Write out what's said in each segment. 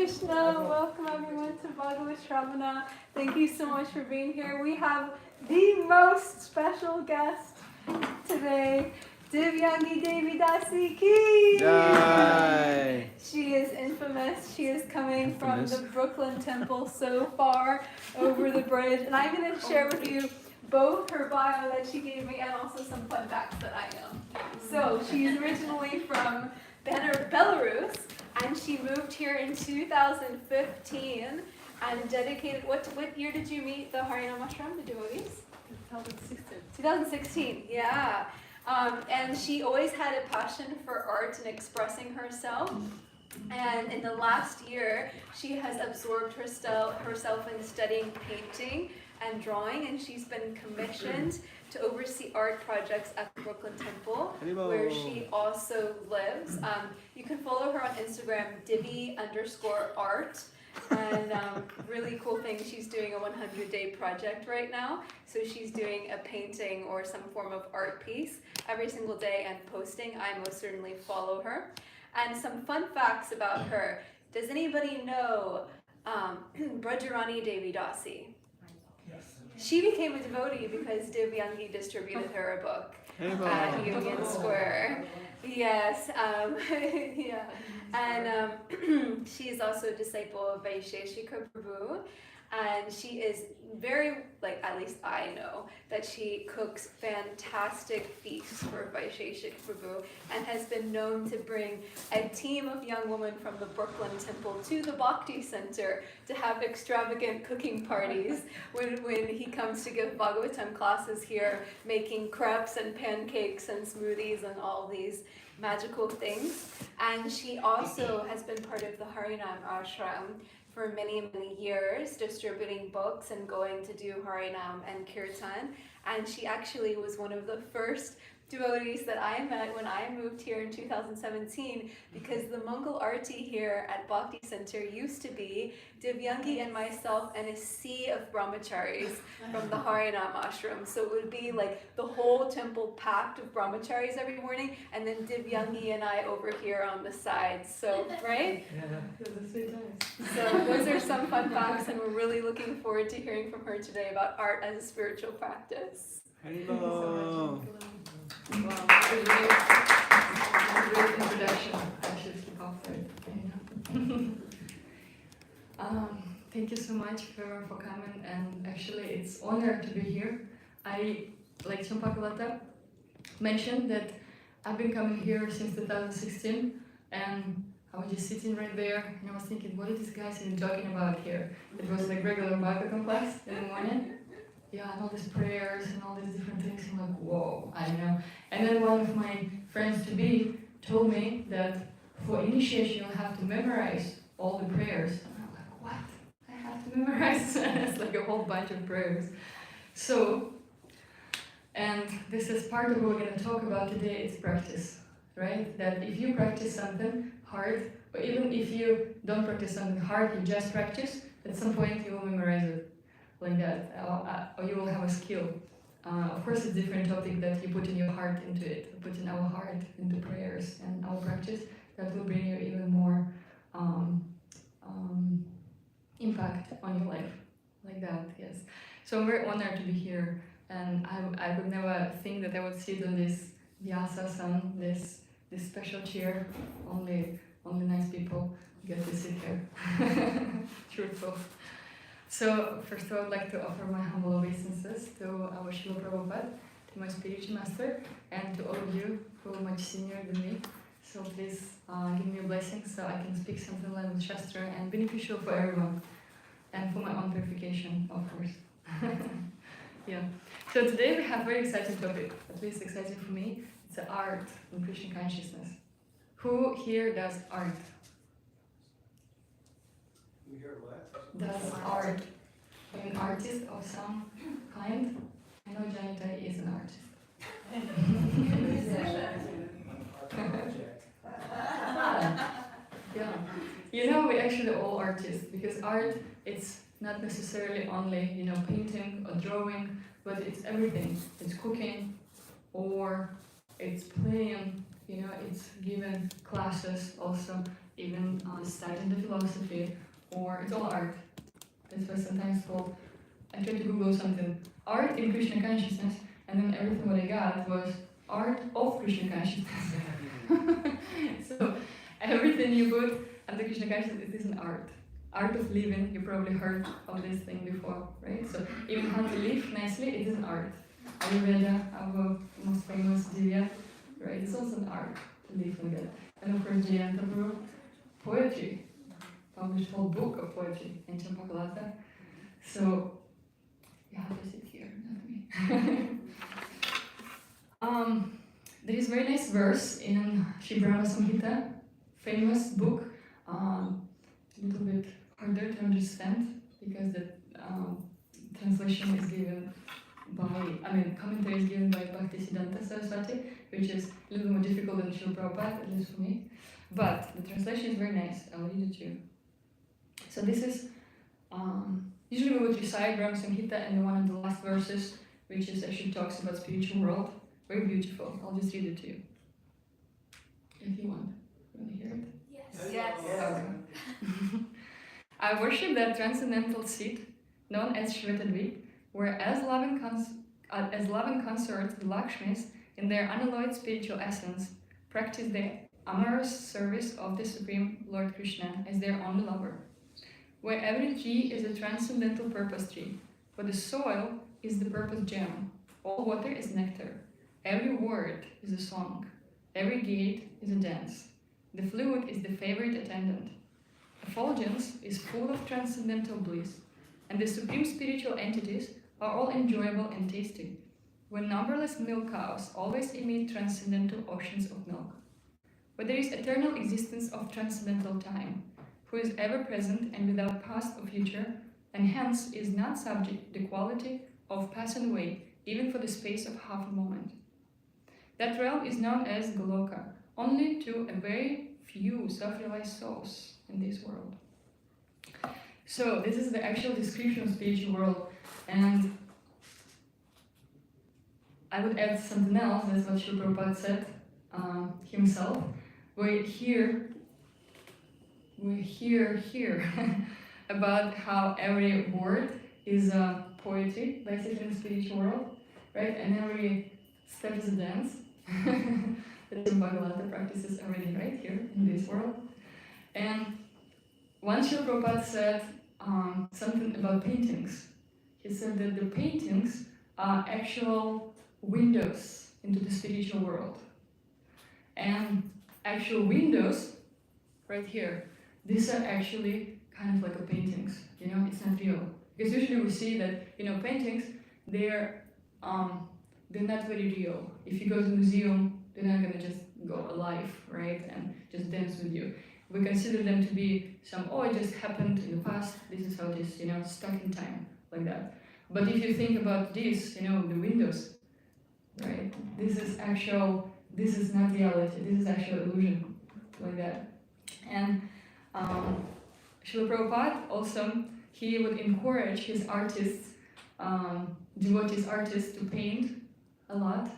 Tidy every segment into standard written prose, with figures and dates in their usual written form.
Krishna, welcome everyone to Bhagavat Sravana. Thank you so much for being here. We have the most special guest today, Divyangi Devi Dasi ki. Jai. She is infamous. She is coming from the Brooklyn temple so far over the bridge. And I'm going to share with you both her bio that she gave me and also some fun facts that I know. So she's originally from Belarus, and she moved here in 2015 and dedicated, what year did you meet the Harinam Ashram, the devotees? 2016. 2016, yeah. And she always had a passion for art and expressing herself. And in the last year, she has absorbed herself in studying painting and drawing, and she's been commissioned to oversee art projects at the Brooklyn Temple, where she also lives. You can follow her on Instagram, devi_art. And really cool thing, she's doing a 100-day project right now. So she's doing a painting or some form of art piece every single day and posting. I most certainly follow her. And some fun facts about her. Does anybody know Brajarani Devi Dasi? Yes. She became a devotee because Divyangi distributed her a book at Union Square. Yes, yeah. And she is also a disciple of Vaisheshika Prabhu. And she is very, at least I know, that she cooks fantastic feasts for Vaisheshika Prabhu and has been known to bring a team of young women from the Brooklyn Temple to the Bhakti Center to have extravagant cooking parties when he comes to give Bhagavatam classes here, making crepes and pancakes and smoothies and all these magical things. And she also has been part of the Harinam Ashram for many, many years, distributing books and going to do Harinam and Kirtan. And she actually was one of the first devotees that I met when I moved here in 2017, because the Mangal Arti here at Bhakti Center used to be Divyangi and myself and a sea of brahmacharis from the Harinam ashram. So it would be like the whole temple packed of brahmacharis every morning, and then Divyangi and I over here on the sides. So, right? Yeah, it was a sweet time. So those are some fun facts, and we're really looking forward to hearing from her today about art as a spiritual practice. Hello. Wow, that was a great introduction. I should keep off it. Thank you so much for coming, and actually it's an honor to be here. I, like Champakalata, mentioned that I've been coming here since 2016, and I was just sitting right there and I was thinking, what are these guys even talking about here? It was like regular Bhagavatam class in the morning. Yeah, and all these prayers and all these different things. I'm like, whoa, I know. And then one of my friends-to-be told me that for initiation you'll have to memorize all the prayers. And I'm like, what? I have to memorize? It's like a whole bunch of prayers. So, and this is part of what we're going to talk about today, is practice, right? That if you practice something hard, or even if you don't practice something hard, you just practice, at some point you will memorize it. Like that, or you will have a skill. Of course, it's a different topic that you put in your heart into it, put in our heart into prayers and our practice. That will bring you even more impact on your life, like that. Yes. So I'm very honored to be here, and I would never think that I would sit on this Vyasasana, this special chair. Only nice people get to sit here. Truthful. So, first of all, I'd like to offer my humble obeisances to our Srila Prabhupada, to my spiritual master, and to all of you who are much senior than me. So please give me a blessing so I can speak something like with Shastra and beneficial for everyone, and for my own purification, of course. Yeah. So today we have a very exciting topic, at least exciting for me. It's art in Krishna consciousness. Who here does art? We hear what? Does art. An artist of some kind? I know Janita is an artist. Yeah. You know, we're actually all artists, because art, it's not necessarily only, painting or drawing, but it's everything. It's cooking, or it's playing, it's given classes also, even studying the philosophy, or it's all art. That's why sometimes called, I tried to Google something, art in Krishna consciousness, and then everything what I got was art of Krishna consciousness. So everything you put under Krishna consciousness, it is an art. Art of living, you probably heard of this thing before, right? So even how to live nicely, it is an art. Ayurveda, our most famous Divya, right? It's also an art to live like that. And of course, Jayanta wrote poetry, published a whole book of poetry in Champakalata. So you have to sit here, not me. There is a very nice verse in Shibrama Samhita, famous book, a little bit harder to understand because the translation is given by, commentary is given by Bhaktisiddhanta Saraswati, which is a little more difficult than Srila Prabhupada, at least for me. But the translation is very nice. I'll read it to you. So this is, usually we would recite Brahma Samhita and one of the last verses, which is actually talks about spiritual world. Very beautiful. I'll just read it to you. If you want. You want to hear it? Yes. Okay. I worship that transcendental seat, known as Shvetadvip, where as loving consorts, the Lakshmis, in their unalloyed spiritual essence, practice the amorous service of the Supreme Lord Krishna as their only lover. Where every tree is a transcendental purpose tree, where the soil is the purpose gem, all water is nectar, every word is a song, every gate is a dance, the flute is the favorite attendant, effulgence is full of transcendental bliss, and the supreme spiritual entities are all enjoyable and tasty, when numberless milk cows always emit transcendental oceans of milk. Where there is eternal existence of transcendental time, who is ever present and without past or future, and hence is not subject to the quality of passing away, even for the space of half a moment. That realm is known as Goloka, only to a very few self-realized souls in this world. So this is the actual description of spiritual world, and I would add something else. That's what Srila Prabhupada said himself. We hear about how every word is a poetry, basically in the spiritual world, right? And every step is a dance. That Bhagavata practices already right here in this world. And once Srila Prabhupada said something about paintings. He said that the paintings are actual windows into the spiritual world. And actual windows, right here, these are actually kind of like a paintings, it's not real. Because usually we see that, paintings, they're not very real. If you go to the museum, they're not gonna just go alive, right, and just dance with you. We consider them to be it just happened in the past, this is how it is, stuck in time, like that. But if you think about this, the windows, right, this is not reality, this is actual illusion, like that. And Srila Prabhupada also, he would encourage his artists, devotees artists to paint a lot,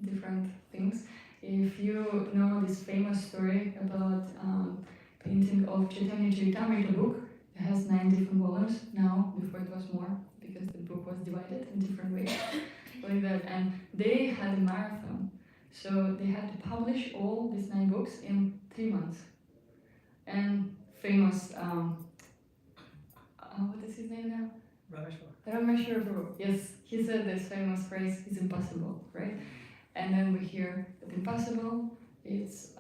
different things. If you know this famous story about painting of Chaitanya Charitamrita book, it has 9 different volumes now, before it was more, because the book was divided in different ways, like that. And they had a marathon, so they had to publish all these 9 books in 3 months. And famous, what is his name now? Rameshwar Prabhu. Yes, he said this famous phrase, "It's impossible," right? And then we hear that impossible, it's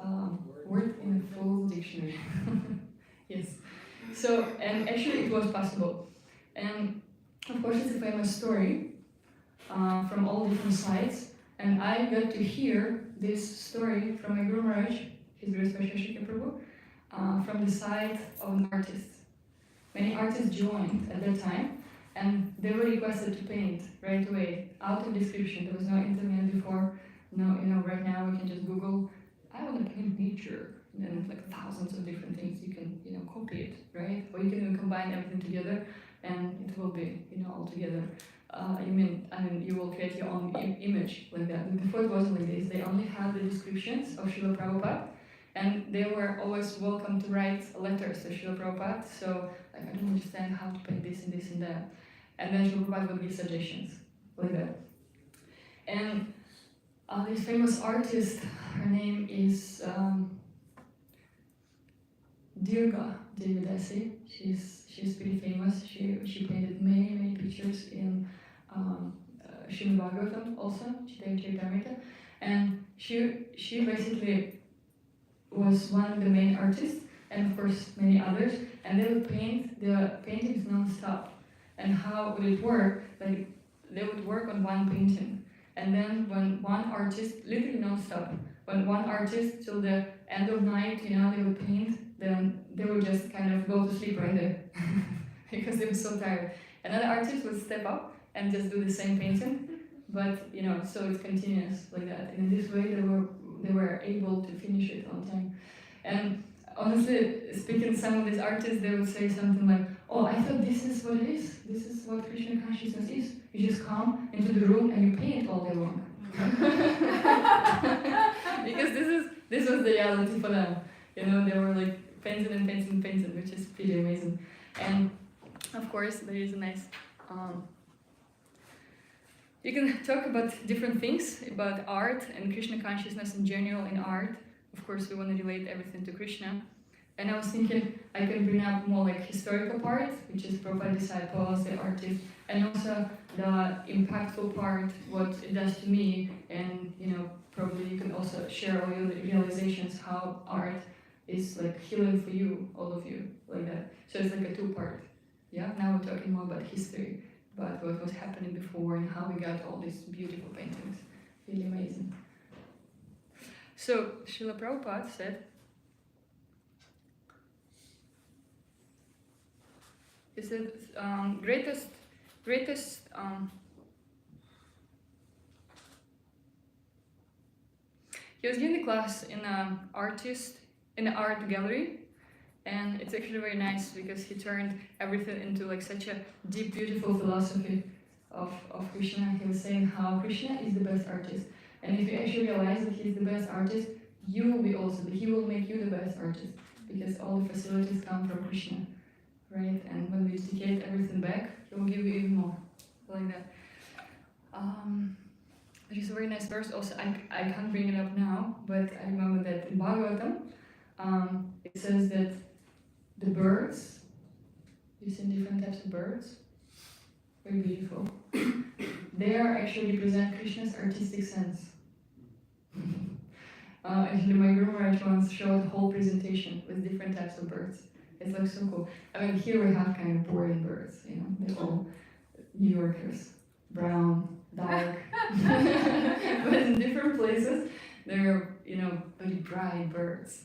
word in a full dictionary. Yes. So, and actually it was possible. And of course it's a famous story from all different sides. And I got to hear this story from my Guru Maharaj, His Grace Vaisheshika Prabhu, from the side of an artist. Many artists joined at that time, and they were requested to paint right away, out of description. There was no internet before. No, right now we can just Google, I want to paint nature, and then like thousands of different things you can, copy it, right? Or you can even combine everything together, and it will be, all together you will create your own image like that. But before it wasn't like this. They only had the descriptions of Srila Prabhupada, and they were always welcome to write letters to Srila Prabhupada. So like, I don't understand how to paint this and this and that, and then Srila Prabhupada would give suggestions like that. And this famous artist, her name is Devi. She's pretty famous. She painted many pictures in Srimad Bhagavatam also, Charitamrita, and she basically was one of the main artists, and of course many others, and they would paint the paintings non-stop. And how would it work? Like they would work on one painting, and then when one artist, literally non-stop, when one artist till the end of night, they would paint, then they would just kind of go to sleep right there because they were so tired. Another artist would step up and just do the same painting, but so it's continuous like that. And in this way, they were able to finish it on time. And honestly, speaking to some of these artists, they would say something like, "Oh, I thought this is what it is. This is what Krishna consciousness is. You just come into the room and you paint all day long." Because this was the reality for them. They were like painting and painting and painting, which is pretty amazing. And of course, there is a nice. You can talk about different things about art and Krishna consciousness in general in art. Of course, we want to relate everything to Krishna. And I was thinking I can bring up more like historical part, which is Prabhupada disciples, the artists, and also the impactful part, what it does to me. And probably you can also share all your realizations how art is like healing for you, all of you, like that. So it's like a two-part. Yeah. Now we're talking more about history, about what was happening before and how we got all these beautiful paintings. Really amazing. So Srila Prabhupada said, he said, he was giving a class in an art gallery, and it's actually very nice because he turned everything into like such a deep, beautiful philosophy of Krishna. He was saying how Krishna is the best artist, and if you actually realize that he's the best artist, you will be also. He will make you the best artist because all the facilities come from Krishna. Right, and when we dedicate everything back, he will give you even more, like that. There is a very nice verse. Also, I can't bring it up now, but I remember that in Bhagavatam, it says that the birds, you've seen different types of birds, very beautiful. They are actually represent Krishna's artistic sense. Actually, my Guru Maharaj once showed a whole presentation with different types of birds. It's like so cool. I mean, here we have kind of boring birds, they're all New Yorkers, brown, dark. But in different places, they're, very bright birds,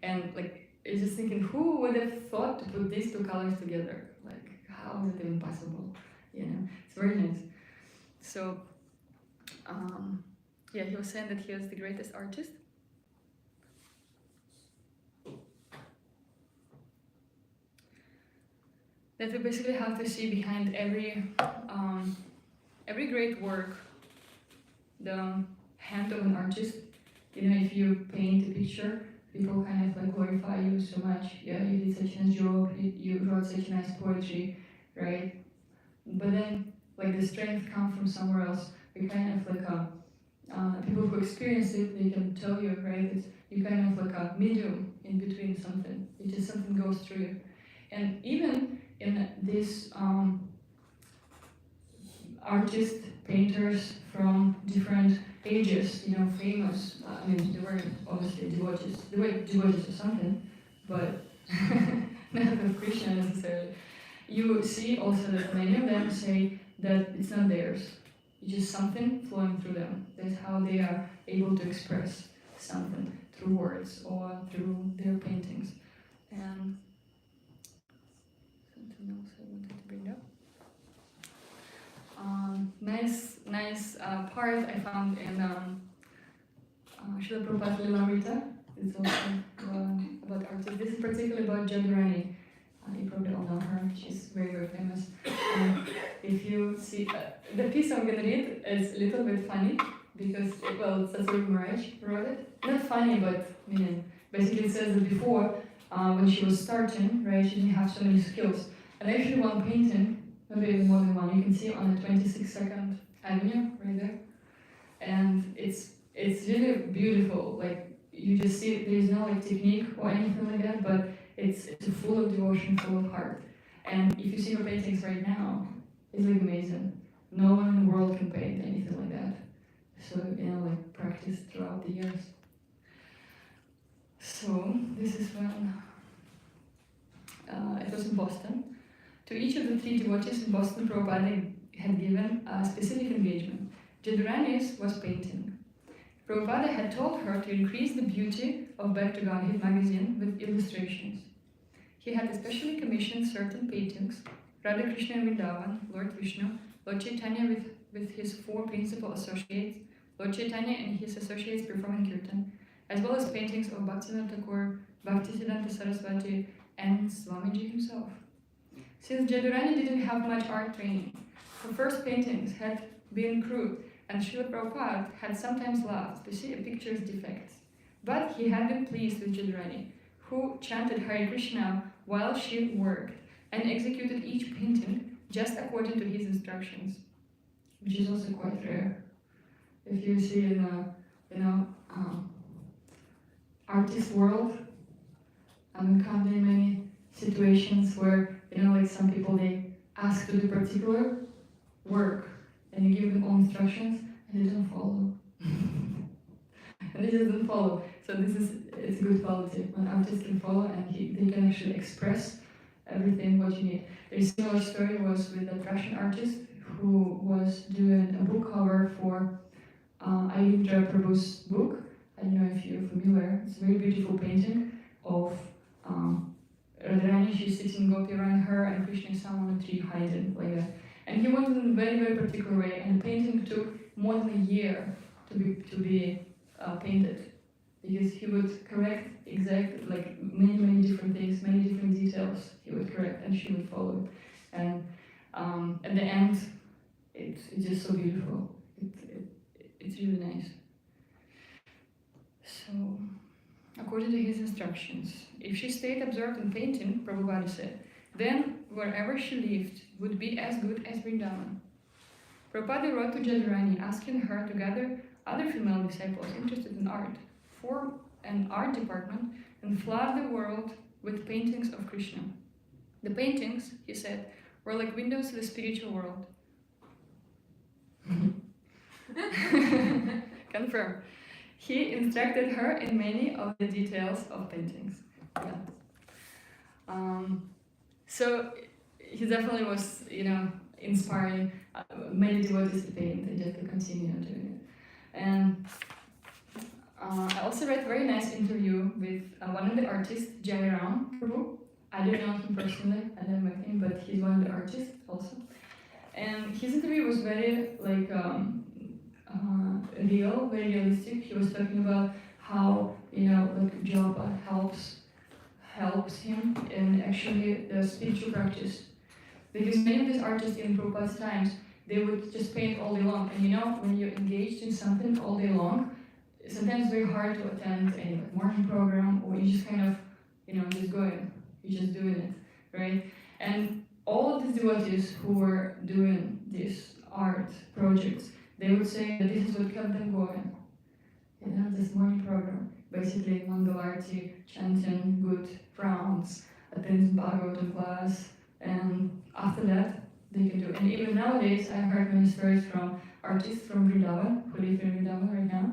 and like, you're just thinking, who would have thought to put these two colors together? Like, how is it even possible? It's very nice. So, he was saying that he was the greatest artist. That we basically have to see behind every great work the hand of an artist. If you paint a picture, people kind of like glorify you so much. Yeah, you did such a nice job. You wrote such nice poetry, right? But then, like the strength comes from somewhere else. We kind of like people who experience it, they can tell you, right? It's, you kind of like a medium in between something. It just something goes through you, and even in this artists, painters from different ages, famous. I mean, they were obviously devotees. They were devotees of something, but not of Krishna necessarily. You see also that many of them say that it's not theirs. It's just something flowing through them. That's how they are able to express something through words or through their paintings. And something else I wanted to bring up. Nice part I found in Srila Prabhupada's Lilamrita. It's also about artists. This is particularly about Jadurani. You probably all know her. She's very, very famous. And if you see the piece I'm gonna read is a little bit funny because Sasori Mirage wrote it. Not funny, but meaning basically it says that before, when she was starting, right, she didn't have so many skills. And actually, one painting, maybe even more than one, you can see on the 22nd Avenue right there, and it's really beautiful. Like you just see, there is no like technique or anything like that, but it's full of devotion, full of heart. And if you see her paintings right now, it's like amazing. No one in the world can paint anything like that. So like practice throughout the years. So this is when it was in Boston. To each of the 3 devotees in Boston, Prabhupada had given a specific engagement. Jadurani's was painting. Prabhupada had told her to increase the beauty of Back to Godhead magazine with illustrations. He had especially commissioned certain paintings, Radha Krishna in Vrindavan, Lord Vishnu, Lord Chaitanya with his 4 principal associates, Lord Chaitanya and his associates performing kirtan, as well as paintings of Bhaktivinoda Thakur, Bhaktisiddhanta Saraswati, and Swamiji himself. Since Jadurani didn't have much art training, her first paintings had been crude, and Srila Prabhupada had sometimes laughed to see a picture's defects. But he had been pleased with Jadurani, who chanted Hare Krishna while she worked, and executed each painting just according to his instructions, which is also quite rare. If you see in artist world, I'm encountering many situations where like some people, they ask to do particular work and you give them all instructions and they don't follow. And they just don't follow. So it's good quality when artists can follow and they can actually express everything what you need. A similar story was with a Russian artist who was doing a book cover for Ayurveda Prabhu's book. I don't know if you're familiar. It's a very beautiful painting of Radharani, she's sitting Gopi around her, and Krishna is somewhere on a tree hiding like that. And he went in a very, very particular way, and the painting took more than a year to be painted, because he would correct like many different things, many different details he would correct, and she would follow. And at the end, it's just so beautiful. It's really nice. So, according to his instructions, if she stayed absorbed in painting, Prabhupada said, then wherever she lived would be as good as Vrindavan. Prabhupada wrote to Jadurani asking her to gather other female disciples interested in art, form an art department, and flood the world with paintings of Krishna. The paintings, he said, were like windows to the spiritual world. Confirm. He instructed her in many of the details of paintings. Yeah. So he definitely was, inspiring many devotees to paint and just to continue doing it. And I also read a very nice interview with one of the artists, Jairam Prabhu. I don't know him personally, I never met him, but he's one of the artists also. And his interview was very real, very realistic. He was talking about how japa helps him in actually the spiritual practice. Because many of these artists in Prabhupada's times, they would just paint all day long. And when you're engaged in something all day long, sometimes it's very hard to attend any morning program, or you just kind of, just going, you're just doing it, right? And all of these devotees who were doing these art projects, they would say that this is what kept them going. This morning program, basically Mangalarti, chanting good rounds, attending Bhagavatam class, and after that, they can do it. And even nowadays, I've heard many stories from artists from Vrindavan, who live in Vrindavan right now.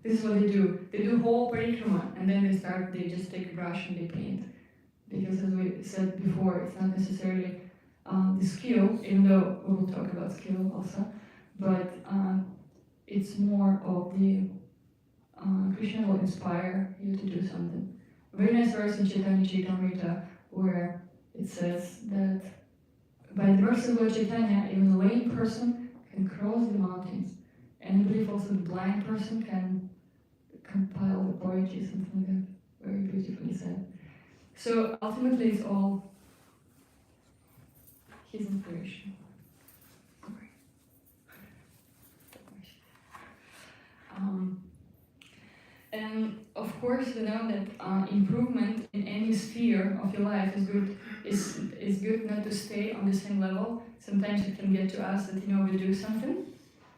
This is what they do. They do whole parikrama, and then they just take a brush and they paint. Because as we said before, it's not necessarily the skill, even though we will talk about skill also, but it's more of the Krishna will inspire you to do something. A very nice verse in Chaitanya Chaitamrita where it says that by the mercy of Lord Chaitanya, even a lame person can cross the mountains. And I believe also the blind person can compile the poetry, something like that. Very beautifully said. So ultimately, it's all his inspiration. Sorry. And of course, you know that improvement in any sphere of your life is good. Is good not to stay on the same level. Sometimes it can get to us that we do something,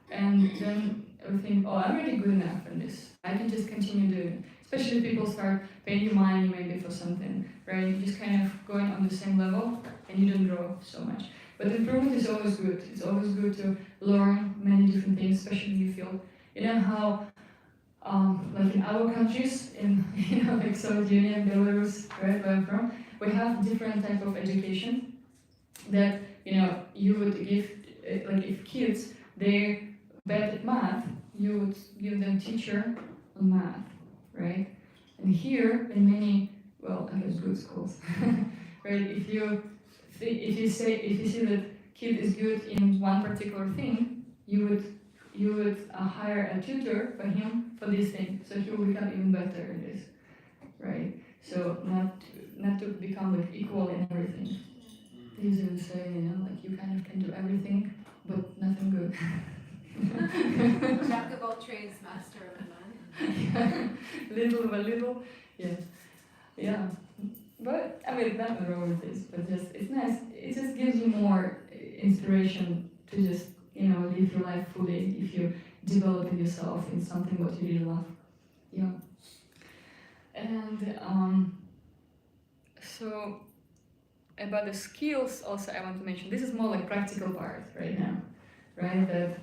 and then we think, oh, I'm already good enough in this. I can just continue doing it. Especially if people start paying you money maybe for something, right? You're just kind of going on the same level, and you don't grow so much. But improvement is always good. It's always good to learn many different things, especially in your field. You know how like in our countries, in like Soviet Union, Belarus, right, where I'm from, we have different type of education that you would give, like if kids they're bad at math, you would give them teacher on math, right? And here in many, well, I guess good schools, right? If you see that kid is good in one particular thing, you would hire a tutor for him for this thing, so he will become even better in this, right? So not to become like equal in everything. They usually say, like you kind of can do everything, but nothing good. Jack of all trades, master of none. Little by little, yeah. But I mean, nothing wrong with this, but just it's nice. It just gives you more inspiration to just live your life fully if you develop yourself in something what you really love. Yeah. And so about the skills also I want to mention. This is more like practical part right now, right? That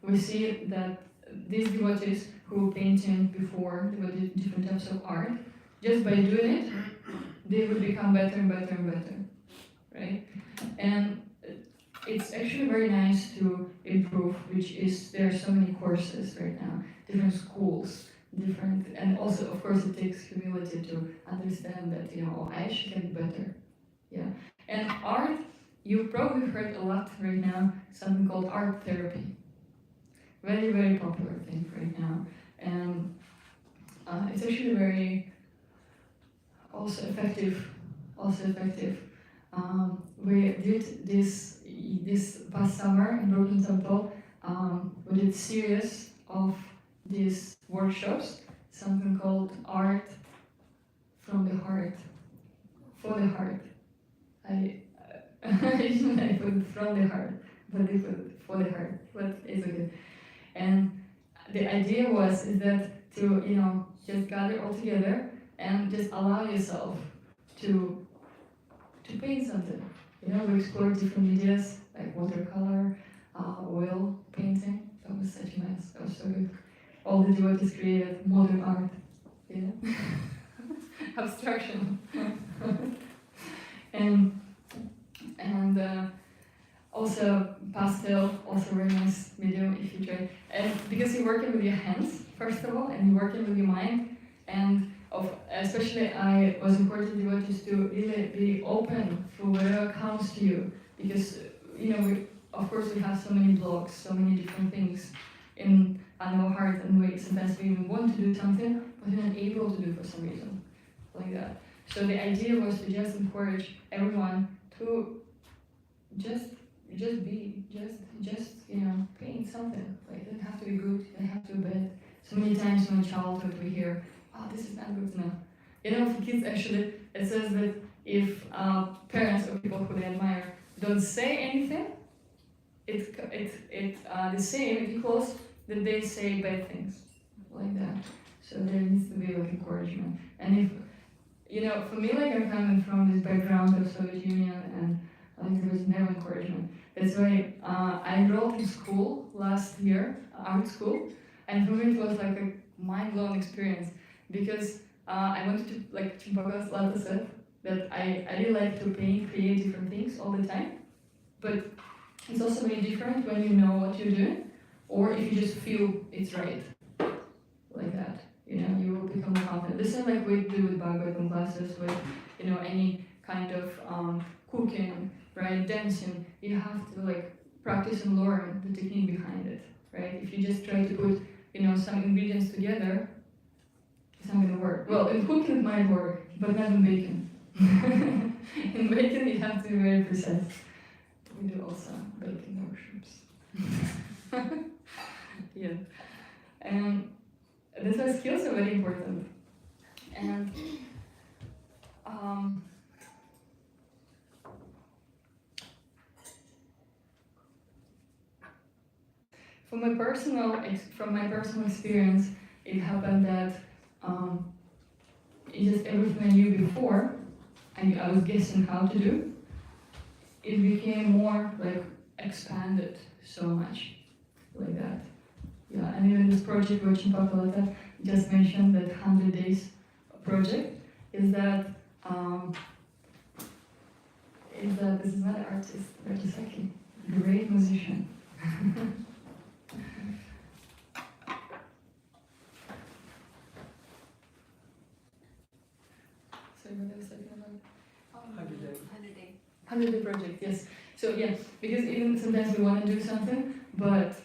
we see that these devotees who were painting before, they did different types of art, just by doing it, they would become better and better and better, right? And it's actually very nice to improve, which is, there are so many courses right now, different schools, and also, of course, it takes humility to understand that, I actually can be better, yeah. And art, you probably heard a lot right now, something called art therapy. Very, very popular thing right now. And it's actually very also effective. We did this past summer in Brooklyn Temple. We did series of these workshops, something called Art from the Heart, for the heart. I put from the heart, but they put for the heart, but it's okay. And the idea is that to just gather all together and just allow yourself to paint something. We explore different medias like watercolor, oil painting. That was such a mess. That was so good. All the devotees created modern art. Abstraction. and also pastel, also very nice video if you try. And because you're working with your hands, first of all, and you're working with your mind, and especially I was encouraging devotees to really be open for whatever comes to you, because of course we have so many blocks, so many different things in our heart, and sometimes we even want to do something, but we're not able to do for some reason, like that. So the idea was to just encourage everyone to just be, paint something. Like, it doesn't have to be good, it doesn't have to be bad. So many times in my childhood we hear, oh, this is not good enough. For kids actually, it says that if parents or people who they admire don't say anything, it's the same, it equals that they say bad things, like that. So there needs to be like encouragement. And if, for me, like I'm coming from this background of Soviet Union, and there was no encouragement. That's why I enrolled in school last year, art school, and for me it was like a mind-blowing experience, because I wanted to, like Bhagavat Sravana said, that I really like to paint, create different things all the time, but it's also very different when you know what you're doing, or if you just feel it's right, like that. You will become more confident. The same like we do with Bhagavatam classes, with any kind of cooking, right, dancing. You have to like practice and learn the technique behind it, right? If you just try to put some ingredients together, it's not gonna work. Well, in cooking it might work, but not in baking. In baking, you have to be very precise. We do also baking workshops. Yeah. And that's why skills are very important. And from my personal experience, it happened that it's just everything I knew before, I was guessing how to do, it became more like expanded so much, like that. Yeah, and even this project which Bhagavat just mentioned, that 100 days project, is that this is not an artist, just like a great musician. Sorry, what I was talking about? 100 day. 100-day project, yes. So yeah, because even sometimes we want to do something, but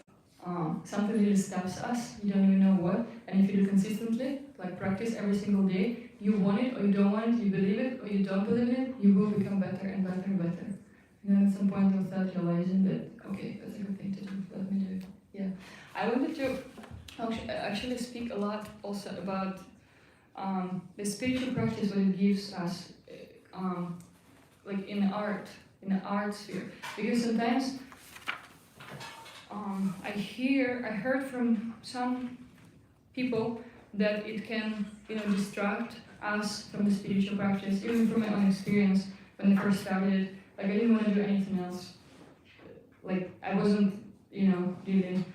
something really stops us, you don't even know what, and if you do consistently, like practice every single day, you want it or you don't want it, you believe it or you don't believe it, you will become better and better and better. And then at some point you'll start realizing that, okay, that's a good thing to do, let me do it. Yeah. I wanted to actually speak a lot also about the spiritual practice, what it gives us, like in the art sphere. Because sometimes I heard from some people that it can, distract us from the spiritual practice. Even from my own experience, when I first started, like I didn't want to do anything else. Like I wasn't, really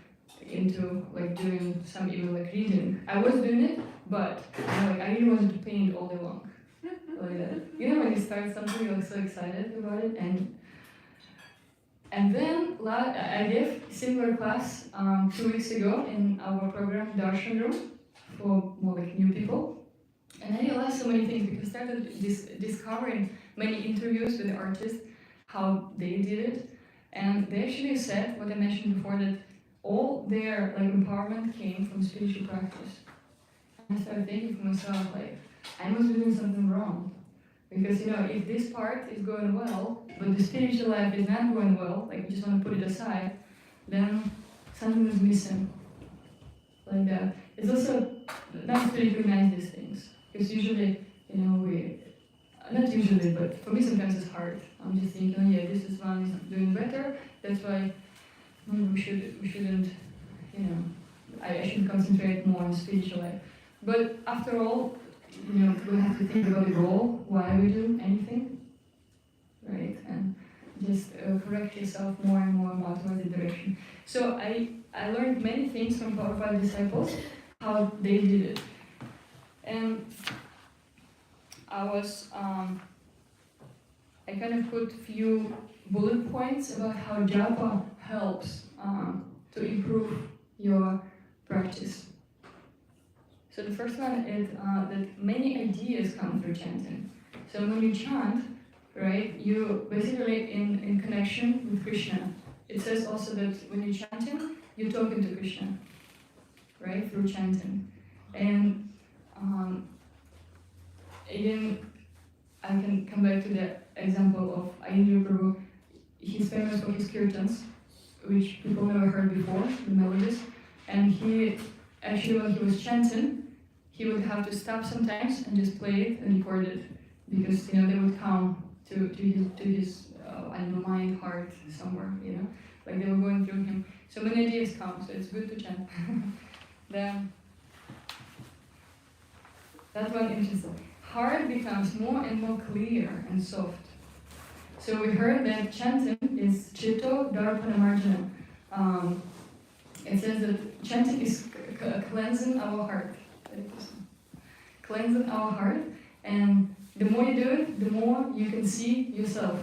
into like doing some even like reading. I was doing it, but like I really wanted to paint all day long, like that. When you start something, you're so excited about it, and then I gave similar class 2 weeks ago in our program Darshan Room for more like new people, and I realized so many things because I started discovering many interviews with the artists, how they did it, and they actually said what I mentioned before, that all their like empowerment came from spiritual practice. And I started thinking for myself, like, I must be doing something wrong. Because, if this part is going well, but the spiritual life is not going well, like, you just want to put it aside, then something is missing. Like that. It's also nice to recognize these things. Because usually, not usually, but for me sometimes it's hard. I'm just thinking, oh yeah, this is one is doing better, that's why we shouldn't, I should concentrate more on spiritual life. But after all, we have to think about the goal, why we do anything, right? And just correct yourself more and more towards the direction. So I learned many things from Prabhupada's disciples, how they did it. And I kind of put few bullet points about how japa helps to improve your practice. So the first one is that many ideas come through chanting. So when you chant, right, you basically in connection with Krishna. It says also that when you're chanting, you're talking to Krishna, right, through chanting. And again, I can come back to the example of Ayurveda Prabhu. He's famous for his kirtans, which people never heard before, the melodies. And he, actually when he was chanting, he would have to stop sometimes and just play it and record it. Because, they would come to his mind, heart, somewhere, like they were going through him. So many ideas come, so it's good to chant. Then, that one interesting. Heart becomes more and more clear and soft. So we heard that chanting is Chitto Darpana Marjana. It says that chanting is cleansing our heart. Cleansing our heart, and the more you do it, the more you can see yourself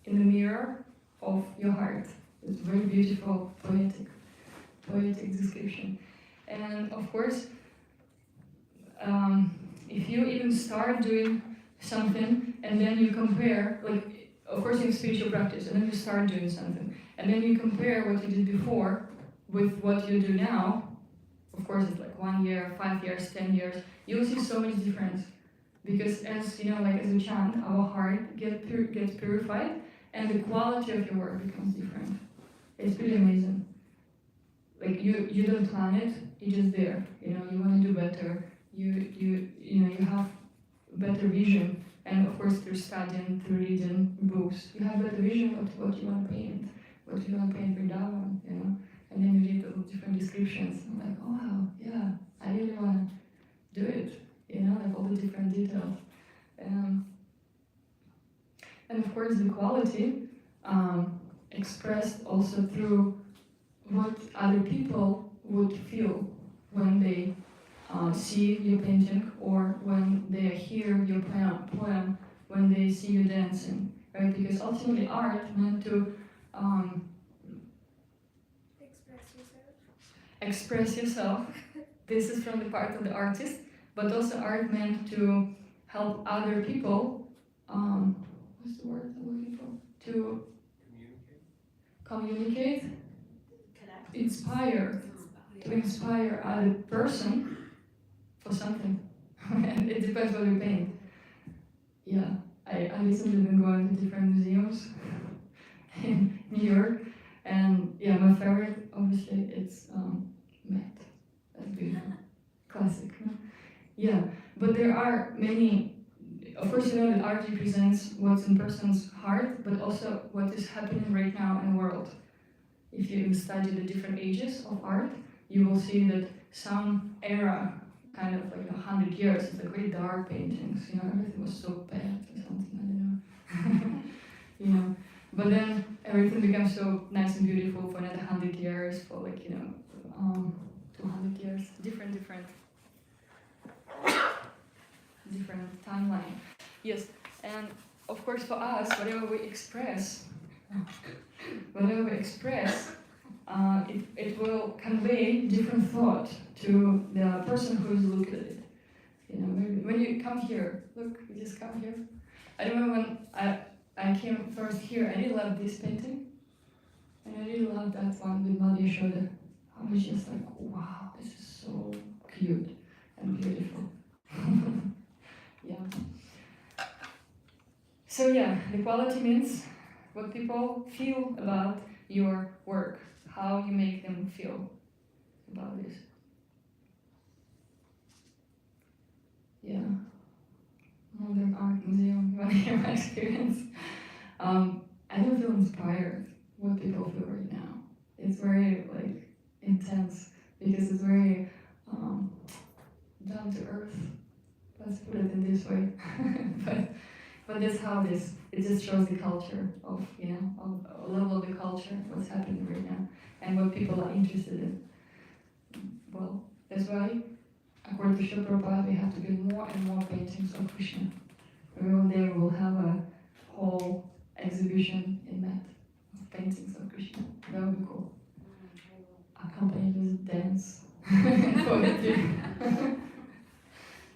in the mirror of your heart. It's very beautiful, poetic description. And of course, if you even start doing something and then you compare, like, of course in spiritual practice, and then you start doing something, and then you compare what you did before with what you do now, of course it's like 1 year, 5 years, 10 years, you'll see so much difference. Because as you know, like as we chant, our heart gets purified, and the quality of your work becomes different. It's pretty amazing. Like you don't plan it, you're just there. You know, you want to do better. You have better vision, and of course through studying, through reading books, you have better vision of what you want to paint, what you want to paint Vrindavan, you know. And then you read all the different descriptions. I'm like, oh wow, yeah, I really want to do it. You know, like all the different details. And of course the quality expressed also through what other people would feel when they see your painting, or when they hear your poem, when they see you dancing, right? Because ultimately art meant to express yourself. This is from the part of the artist, but also art meant to help other people, what's the word I'm looking for? To communicate, inspire, to inspire other person for something. And it depends what you paint. Yeah, I recently been going to different museums in New York, and yeah, my favorite, obviously, it's Met. That's beautiful, classic. No? Yeah, but there are many. Of course, you know that art represents what's in person's heart, but also what is happening right now in the world. If you study the different ages of art, you will see that some era, kind of like 100 years, it's like very dark paintings, you know, everything was so bad or something, I don't know. You know, but then everything becomes so nice and beautiful for another 100 years, for like, you know, 200 years, different timeline. Yes, and of course for us, whatever we express, it will convey different thought to the person who is looking at it. You know, when you come here, look, you just come here. I remember when I came first here, I really loved this painting, and I really loved that one with Madhya Shoda. I was just like, wow, this is so cute and beautiful. Yeah. So yeah, the quality means what people feel about your work, how you make them feel about this. Yeah. Modern Art Museum, you want to hear my experience? I don't feel inspired what people feel right now. It's very like intense, because it's very down to earth. Let's put it in this way. But that's how it just shows the culture of, you know, of a level of the culture, what's happening right now, and what people are interested in. Well, that's why, according to Srila Prabhupada, we have to get more and more paintings of Krishna. Maybe one day we will have a whole exhibition in Met of paintings of Krishna. That would be cool. Accompanied with dance and poetry.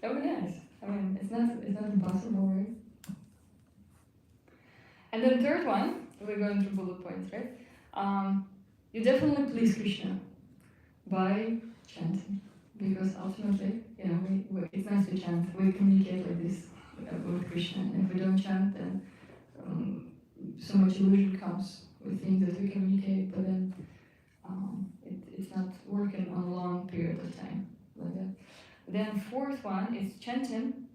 That would be nice. I mean, it's not impossible, right? And then third one, we're going through bullet points, right? You definitely please Krishna by chanting, because ultimately, you know, it's nice to chant. We communicate like this with Krishna, and if we don't chant, then so much illusion comes. We think that we communicate, but then it's not working on a long period of time like that. Then fourth one is chanting.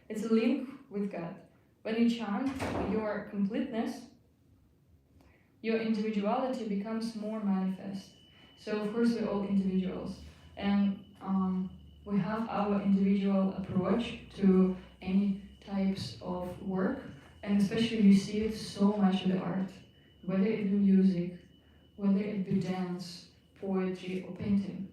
It's a link with God. When you chant your completeness, your individuality becomes more manifest. So of course we're all individuals, and we have our individual approach to any types of work, and especially we see it so much in the art, whether it be music, whether it be dance, poetry, or painting.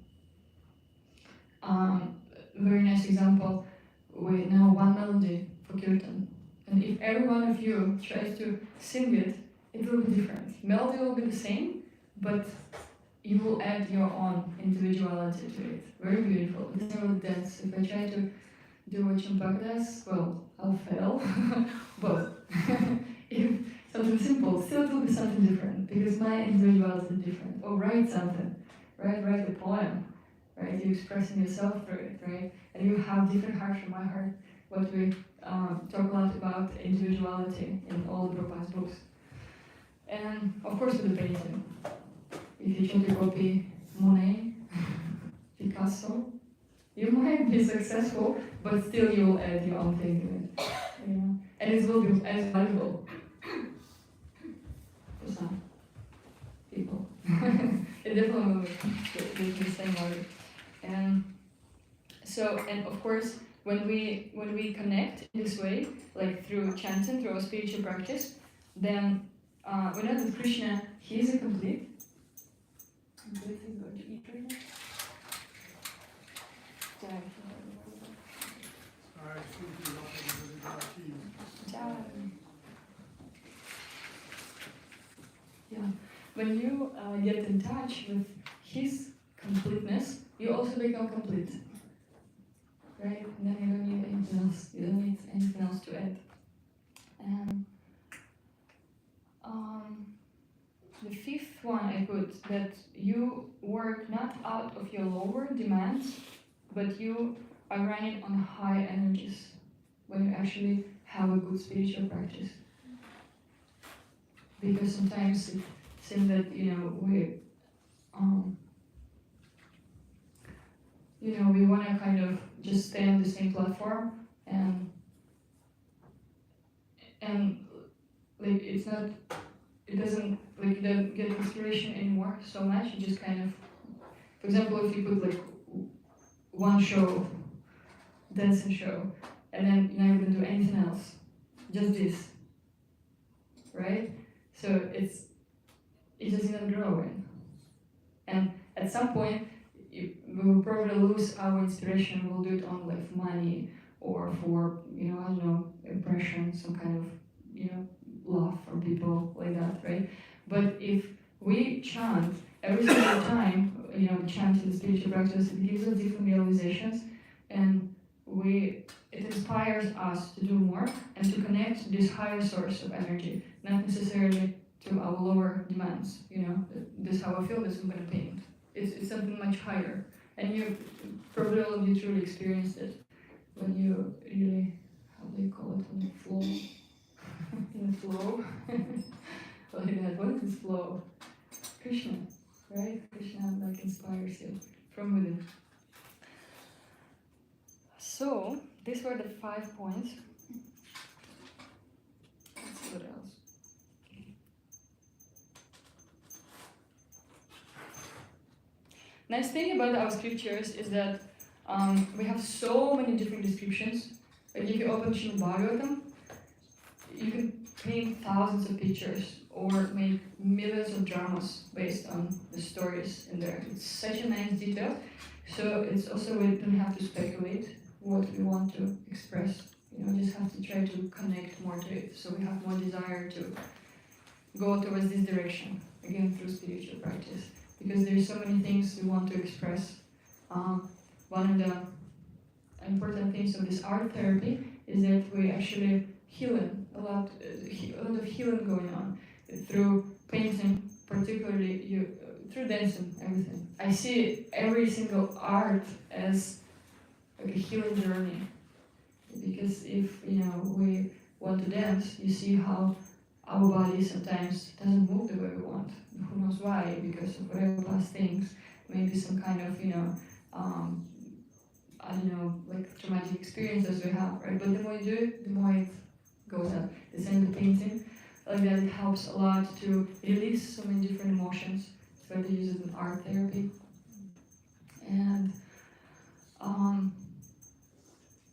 Very nice example, we know one melody for kirtan, and if every one of you tries to sing it, it will be different. Melody will be the same, but you will add your own individuality to it. Very beautiful. It's same with dance. If I try to do what Champak does, well, I'll fail. But if something simple, still it will be something different, because my individuality is different. Or write something, right? Write a poem, right? you're expressing yourself through it, right? And you have different hearts from my heart, what we talk a lot about individuality in all the Prabhupada's books. And of course with the painting. If you try to copy Monet, Picasso, you might be successful, but still you will add your own thing to it. You know? And it will be as valuable for some people. It definitely will be the same way. And so, and of course, when we connect in this way, like through chanting, through our spiritual practice, then we know that Krishna, he is a complete. I'm going to eat right now. Yeah, when you get in touch with his completeness, you also become complete, right? And then you don't need anything else. You don't need anything else to add. And the fifth one I put that you work not out of your lower demands, but you are running on high energies when you actually have a good spiritual practice. Because sometimes it seems that we want to kind of just stay on the same platform and like it's not, it doesn't, like you don't get inspiration anymore so much. You just kind of, for example, if you put like one show, dancing show, and then you're not gonna do anything else, just this, right? So it just not growing, and at some point we will probably lose our inspiration. We'll do it on like money or for I don't know, impression, some kind of love from people like that, right? But if we chant every single time, chant in the spiritual practice, it gives us different realizations, and it inspires us to do more and to connect to this higher source of energy, not necessarily to our lower demands. This is how I feel, this I'm gonna paint. It's something much higher, and you probably all of you truly experienced it when you really, how do you call it, on the flow, in the flow, like that. What is flow? Krishna, right? Krishna like inspires you from within. So these were the 5 points. Let's see what else. Nice thing about our scriptures is that we have so many different descriptions. Like if you open Srimad Bhagavatam, you can paint thousands of pictures or make millions of dramas based on the stories in there. It's such a nice detail. So it's also, we don't have to speculate what we want to express. We just have to try to connect more to it. So we have more desire to go towards this direction, again through spiritual practice. Because there's so many things we want to express. One of the important things of this art therapy is that we actually healing, a lot of healing going on through painting, particularly through dancing, everything. I see every single art as like a healing journey. Because if we want to dance, you see how our body sometimes doesn't move the way we want. Who knows why? Because of whatever past things, maybe some kind of I don't know, like traumatic experiences we have, right? But the more you do it, the more it goes up. The same with painting, like that, it helps a lot to release so many different emotions. It's why they use it in art therapy. And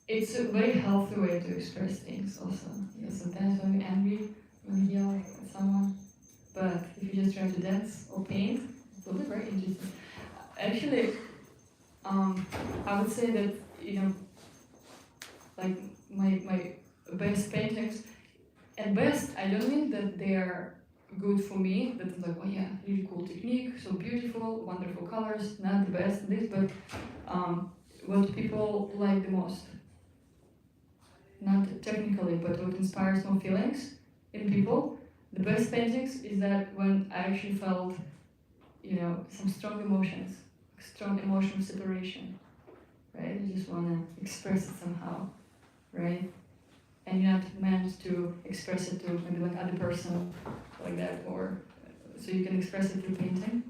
it's a very healthy way to express things also. Sometimes when we're angry, when we yell at someone, but if you just try to dance or paint, it will be very interesting. Actually, I would say that, like my best paintings, at best, I don't mean that they are good for me, that it's like, oh yeah, really cool technique, so beautiful, wonderful colors, not the best this, but what people like the most. Not technically, but what inspires more feelings in people. The best paintings is that when I actually felt, some strong emotions, strong emotional separation, right? You just want to express it somehow, right? And you're not meant to express it to maybe like other person like that, or so you can express it through painting.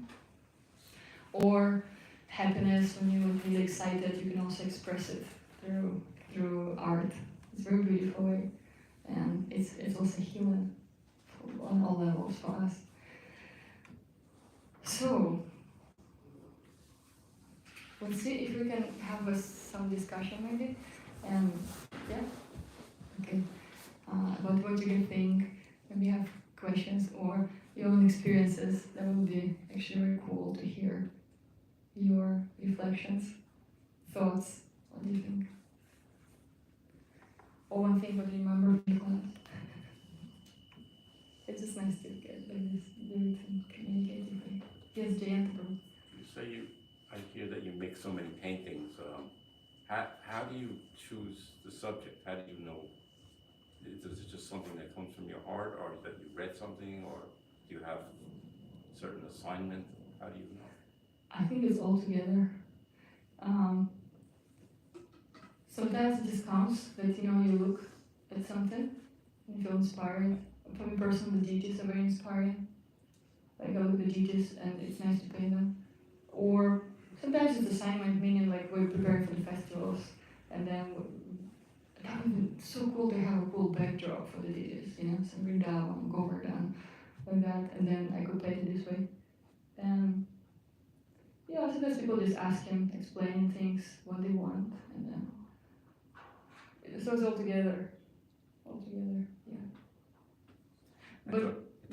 Or happiness, when you're really excited, you can also express it through art. It's a very beautiful way, and it's also healing on all levels for us. So let's see if we can have some discussion maybe, and yeah, okay, about what you can think. Maybe you have questions or your own experiences. That would be actually very cool to hear your reflections, thoughts. What do you think? Or one thing what you remember from class. It's just nice to get like this, do it and communicate with you. Yes, Jayant. You say I hear that you make so many paintings. How do you choose the subject? How do you know? Is it just something that comes from your heart, or that you read something, or do you have a certain assignment? How do you know? I think it's all together. Sometimes it just comes that you look at something and feel inspired. For me personally, the deities are very inspiring. Like I look at the deities and it's nice to paint them. Or sometimes it's assignment, meaning like we're preparing for the festivals, and then that would be so cool to have a cool backdrop for the deities, some Vrindavan, Govardhan, like that, and then I could paint it this way. And yeah, sometimes people just ask him, explaining things, what they want, and then so it's all together, yeah. I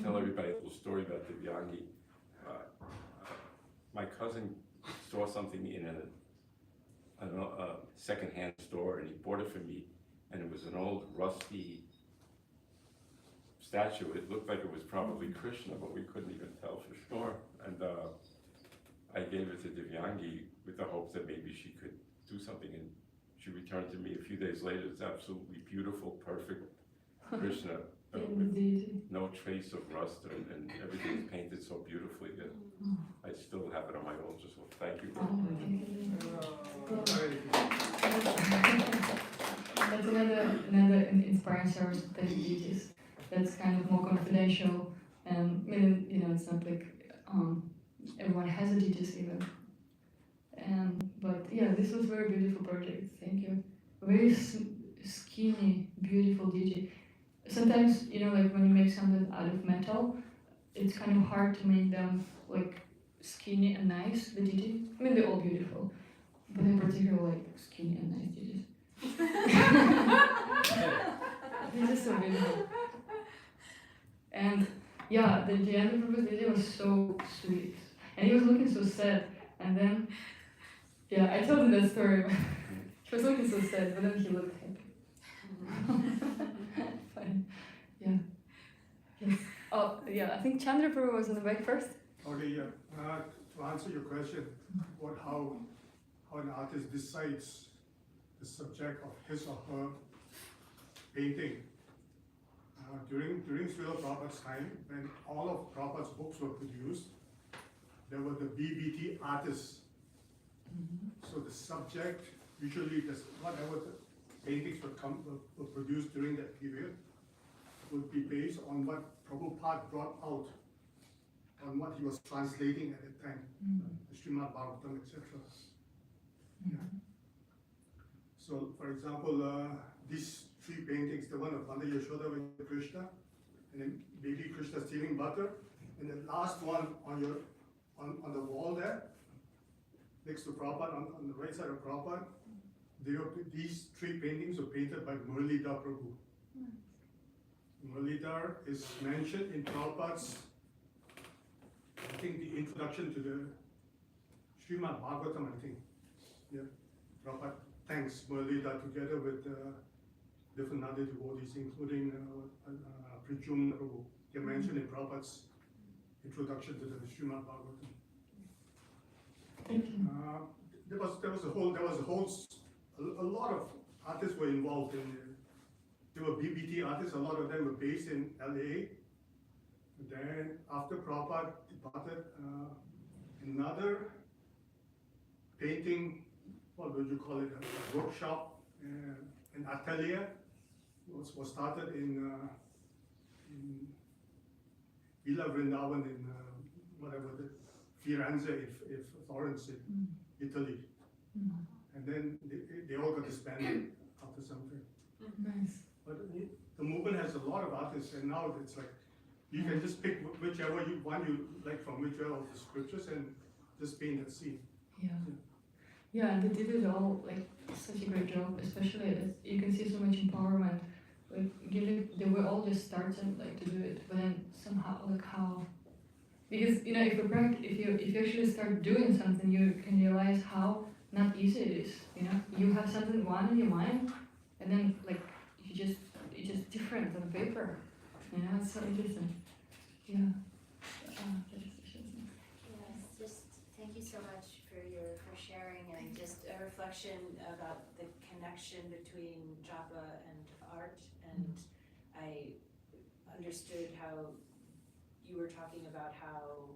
tell everybody a little story about Divyangi. My cousin saw something in a second-hand store, and he bought it for me, and it was an old rusty statue. It looked like it was probably Krishna, but we couldn't even tell for sure. And I gave it to Divyangi with the hope that maybe she could do something, and she returned to me a few days later. It's absolutely beautiful, perfect Krishna, with no trace of rust, and everything's painted so beautifully that I still have it on my altar, so thank you. That's another inspiring service to painting deities. That's kind of more confidential, and it's not like everyone has a deities even. But yeah, this was a very beautiful project. Thank you. Very skinny, beautiful deity. Sometimes like when you make something out of metal, it's kind of hard to make them like skinny and nice. The deity. I mean, they're all beautiful, but in particular like skinny and nice deities. They're just so beautiful. And yeah, the end of the video was so sweet, and he was looking so sad. And then, yeah, I told him that story. He was looking so sad, but then he looked happy. Fine. Yeah. Yes. Oh, yeah. I think Chandra Prabhu was in the back first. Okay, yeah. To answer your question, how an artist decides the subject of his or her painting. During Srila Prabhupada's time, when all of Prabhupada's books were produced, there were the BBT artists. So the subject, usually whatever the paintings were produced during that period, would be based on what Prabhupada brought out, on what he was translating at the time, the Srimad Bhagavatam, etc. Yeah. So, for example, these three paintings, the one of Mother Yashoda with Krishna, and then baby Krishna stealing butter, and the last one on the wall there, next to Prabhupada, on the right side of Prabhupada, these three paintings were painted by Muralidhar Prabhu. Muralidhar is mentioned in Prabhupada's, I think, the introduction to the Srimad Bhagavatam, I think. Yeah, Prabhupada thanks Muralidhar together with different other devotees, including Pradyumna Prabhu. They're mentioned in Prabhupada's introduction to the Srimad Bhagavatam. There was a lot of artists were involved in there. There were BBT artists. A lot of them were based in LA. Then after Prabhupada departed, another painting, what would you call it, a workshop, an atelier was started in Villa Vrindavan in whatever the Firenze, if Florence in Italy. And then they all got disbanded after something. Nice. But the movement has a lot of artists, and now it's like you can just pick whichever one you like from whichever of the scriptures and just paint that scene. Yeah. Yeah, and they did it all like such a great job, especially as you can see so much empowerment. Like they were all just starting like to do it, but then somehow like how, because if you actually start doing something, you can realize how not easy it is. You have something one in your mind, and then like it's just different on paper. It's so interesting. Yeah. Yes, just thank you so much for sharing, and just a reflection about the connection between japa and art. And I understood how you were talking about how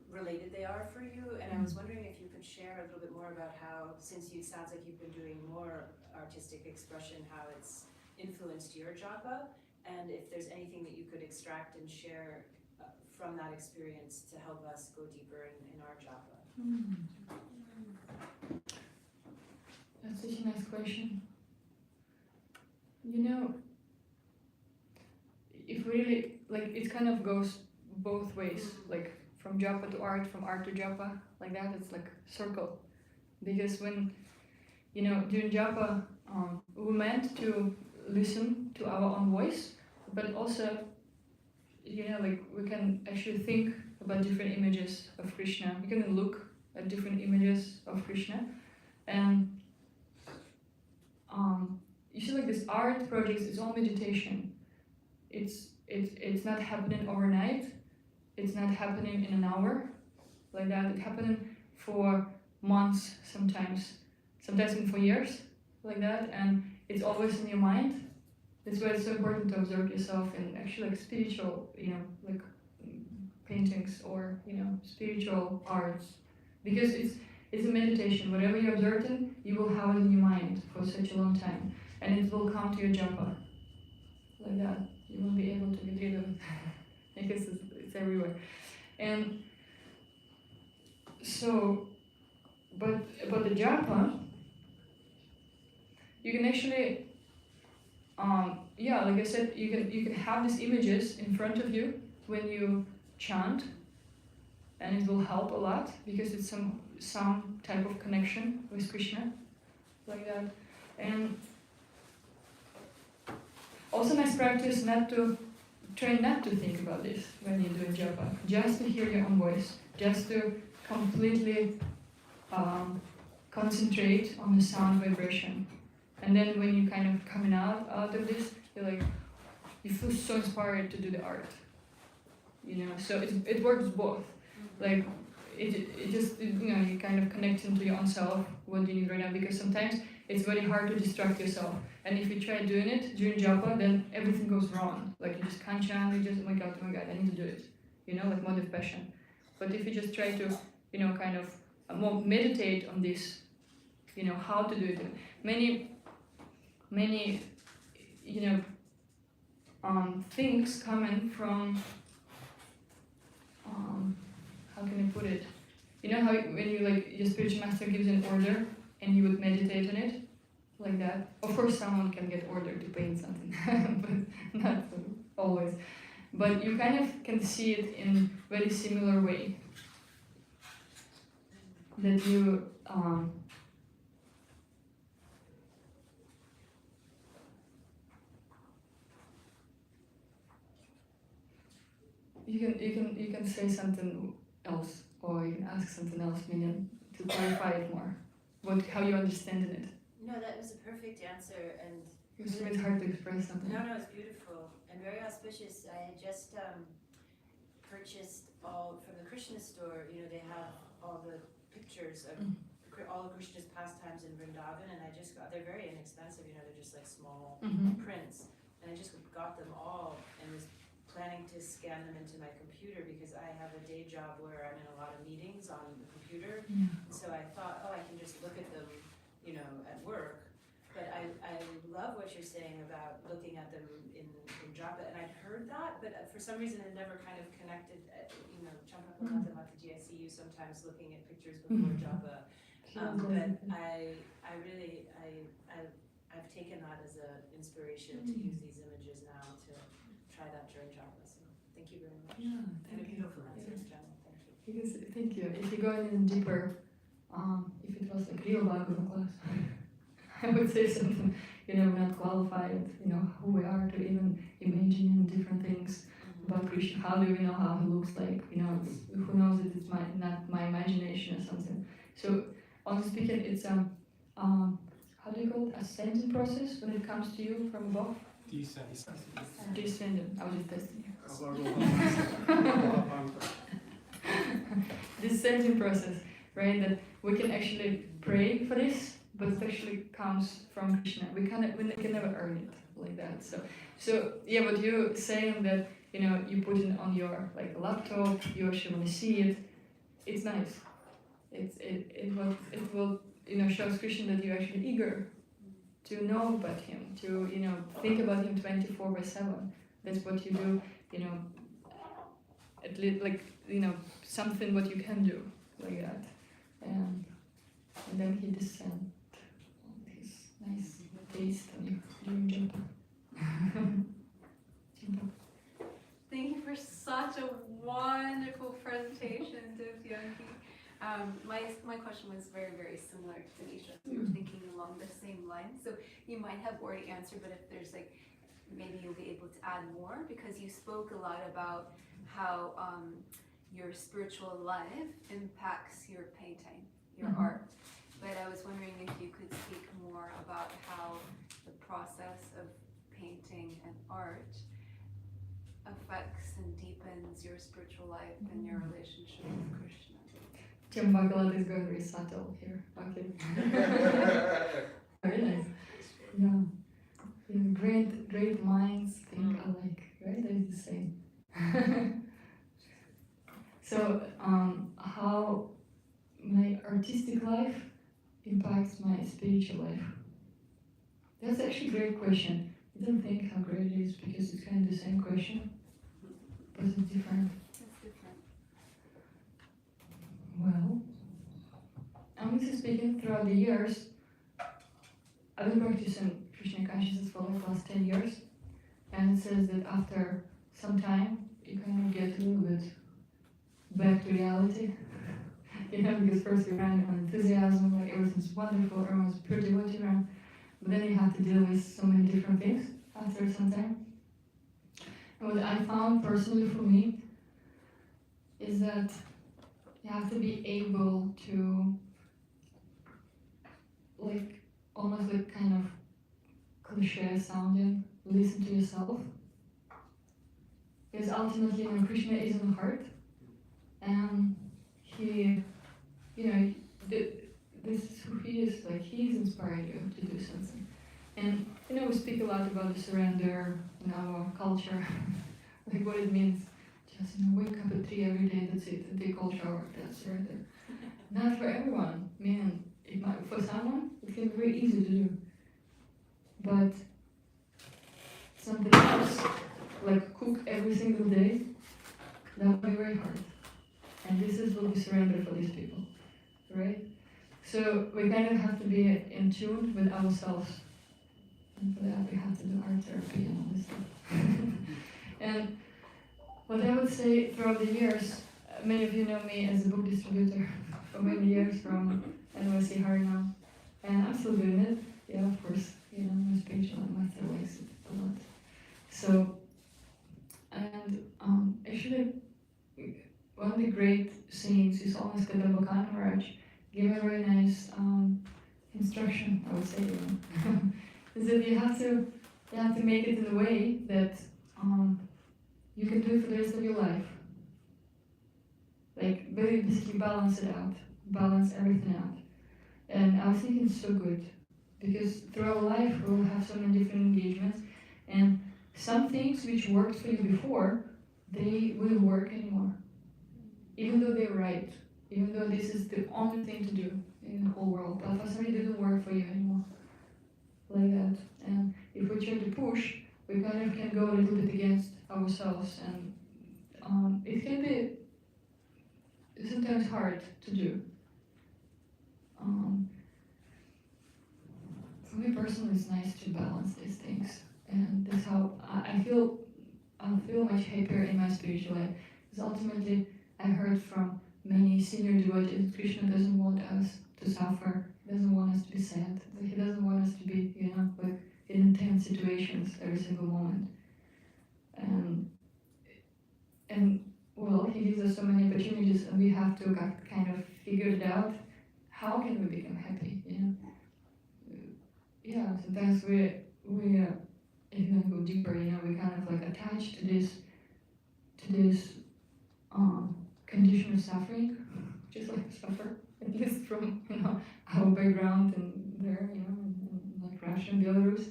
related they are for you, and I was wondering if you could share a little bit more about how, since it sounds like you've been doing more artistic expression, how it's influenced your japa, and if there's anything that you could extract and share from that experience to help us go deeper in our japa. That's such a nice question. If really, like, it kind of goes both ways, like from japa to art, from art to japa, like that. It's like a circle. Because when, during japa, we're meant to listen to our own voice, but also, like we can actually think about different images of Krishna. We can look at different images of Krishna, and you see, like this art project is all meditation. It's not happening overnight. It's not happening in an hour, like that. It's happening for months, sometimes even for years, like that. And it's always in your mind. That's why it's so important to observe yourself in actually like spiritual, like paintings or spiritual arts, because it's a meditation. Whatever you're observing, you will have it in your mind for such a long time, and it will come to your japa, like that. You won't be able to get rid of it because it's everywhere. And so, but about the japa, you can actually, like I said, you can have these images in front of you when you chant, and it will help a lot because it's some type of connection with Krishna, like that. And also nice practice try not to think about this when you're doing japa, just to hear your own voice, just to completely concentrate on the sound vibration. And then when you kind of coming out of this, you feel so inspired to do the art. So it works both. Like it just you kind of connect into your own self, what you need right now, because sometimes it's very hard to distract yourself. And if you try doing it during japa, then everything goes wrong. Like you just can't chant, you just oh my god, I need to do it. Like mode of passion. But if you just try to, kind of more meditate on this, how to do it. Many, things coming from, how can I put it? How when your spiritual master gives an order and you would meditate on it, like that. Of course, someone can get ordered to paint something, but not always. But you kind of can see it in very similar way. That you you can say something else, or you can ask something else, meaning to clarify it more. How you understand it. No, that was a perfect answer, and It's a bit hard to express something. no, it's beautiful and very auspicious. I had just purchased all from the Krishna store. They have all the pictures of all of Krishna's pastimes in Vrindavan, and they're very inexpensive. They're just like small prints, and I just got them all and was planning to scan them into my computer because I have a day job where I'm in a lot of meetings on the computer. Yeah. So I thought, oh, I can just look at them, you know, at work. But I love what you're saying about looking at them in Java, and I'd heard that, but for some reason it never kind of connected, you know, I see you sometimes looking at pictures before Java. But I've taken that as an inspiration to use these images now to try that during Java, so thank you very much. Yeah, And a thank you. beautiful answer in general, thank you. Because, thank you. If you go in deeper, if it was like real Bhagavad class, I would say something, you know, not qualified, you know, who we are to even imagine different things about Krishna. How do we know how he looks like? You know, it's, who knows that it's not my imagination or something. So, honestly speaking, it's how do you call it? Ascending process when it comes to you from above? Descending. I was just testing you. Descending process, right? That we can actually pray for this, but it actually comes from Krishna. We can never earn it like that. So yeah, but you saying that, you know, you put it on your like laptop, you actually want to see it. It's nice. It will you know, shows Krishna that you're actually eager to know about him, to, you know, think about him 24/7. That's what you do, you know, at least like, you know, something what you can do like that. And then he descends on his nice taste on you during japa. Thank you for such a wonderful presentation, Divyangi. My question was very, very similar to Tanisha. We were thinking along the same lines. So you might have already answered, but if there's like, maybe you'll be able to add more, because you spoke a lot about how your spiritual life impacts your painting, your art. But I was wondering if you could speak more about how the process of painting and art affects and deepens your spiritual life and your relationship with Krishna. Tim Bhagavat is going very subtle here. Okay. Very nice. Yeah. Yeah, great minds think alike, right? That is the same. So, how my artistic life impacts my spiritual life? That's actually a great question. I don't think how great it is because it's kind of the same question, but it's different. It's different. Well, honestly speaking, throughout the years, I've been practicing Krishna consciousness for like the last 10 years, and it says that after some time, you kind of get a little bit back to reality. You know, because first you ran on enthusiasm, like everything's wonderful, everyone's pretty what you run, but then you have to deal with so many different things after some time. And what I found personally for me is that you have to be able to, like, almost like kind of cliche sounding, listen to yourself. Because ultimately, you know, Krishna is in the heart, and he, you know, this is who he is, like, he's inspiring you to do something. And, you know, we speak a lot about the surrender in our culture, like what it means. Just, you know, wake up at 3 every day, that's it, and take cold shower, that's surrender. Not for everyone, man. It might, for someone, it can be very easy to do. But something else, like cook every single day, that would be very hard. And this is what we surrender for these people, right? So we kind of have to be in tune with ourselves. And for that we have to do art therapy and all this stuff. And what I would say throughout the years, many of you know me as a book distributor for many years from NYC Harinam, and I'm still doing it. Yeah, of course, you know, my spiritual master likes it a lot. So, and actually, one of the great saints is almost Kadambakana Maharaj gave a very nice instruction, I would say, is that you have to make it in a way that you can do it for the rest of your life. Like, basically balance it out, balance everything out. And I was thinking it's so good, because throughout life we'll have so many different engagements, and some things which worked for you before they wouldn't work anymore. Even though they're right, even though this is the only thing to do in the whole world, but for some reason it doesn't work for you anymore. Like that. And if we try to push, we kind of can go a little bit against ourselves, and it can be sometimes hard to do. For me personally, it's nice to balance these things, and that's how I feel much happier in my spiritual life. Because ultimately, I heard from many senior devotees, Krishna doesn't want us to suffer, doesn't want us to be sad, that he doesn't want us to be, like in intense situations every single moment. And well, he gives us so many opportunities, and we have to kind of figure it out. How can we become happy? Yeah, sometimes we if you want to go deeper, we kind of like attach to this condition of suffering, just like suffer, at least from our background and there, in like Russia and Belarus,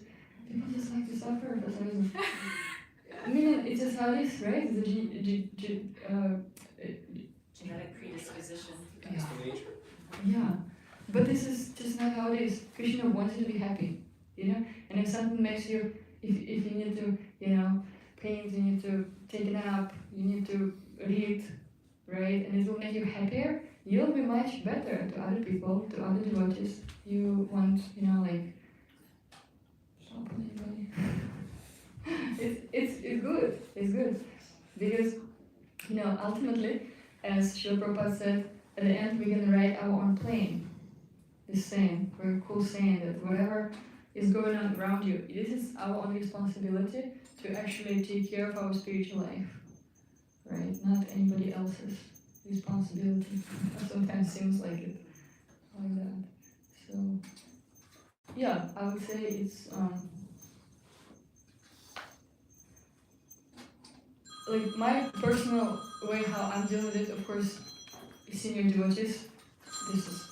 people just like to suffer for some reason. I mean, it's just how it is, right? It's Genetic predisposition. That's the nature. yeah, but this is just not how it is. Krishna wants you to be happy, And if something makes you, if you need to, paint, you need to take a nap, you need to read, right? And it will make you happier. You'll be much better to other people, to other devotees. You want, like, stop on anybody. It's good. It's good because, ultimately, as Srila Prabhupada said, at the end we're gonna write our own plane. This saying, very cool saying that whatever is going on around you, this is our own responsibility to actually take care of our spiritual life, right? Not anybody else's responsibility. It sometimes seems like it, like that. So, yeah, I would say it's like my personal way how I'm dealing with it. Of course, senior devotees, this is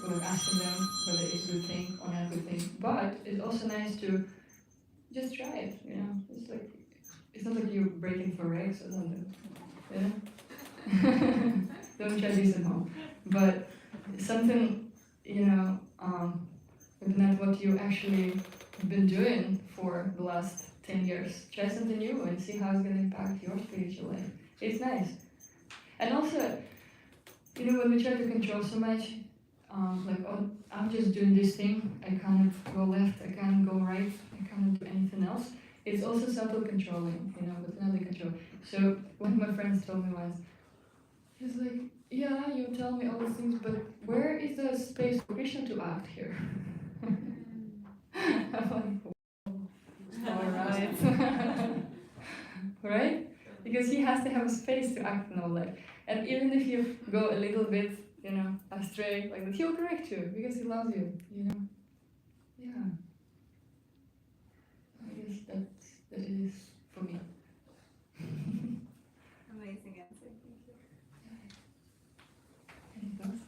we're asking them whether it's a good thing or not a good thing. But it's also nice to just try it, It's like, it's not like you're breaking for eggs or something, Don't try this at home. But something, if not what you actually have been doing for the last 10 years. Try something new and see how it's going to impact your spiritual life. It's nice. And also, when we try to control so much, I'm just doing this thing, I can't go left, I can't go right, I can't do anything else. It's also subtle controlling, with another control. So one of my friends told me once, he's like, yeah, you tell me all these things, but where is the space for Krishna to act here? I'm like, alright. Right? Because he has to have a space to act in our life. And even if you go a little bit, astray, like that, he'll correct you because he loves you, Yeah. I guess that is for me. Amazing answer.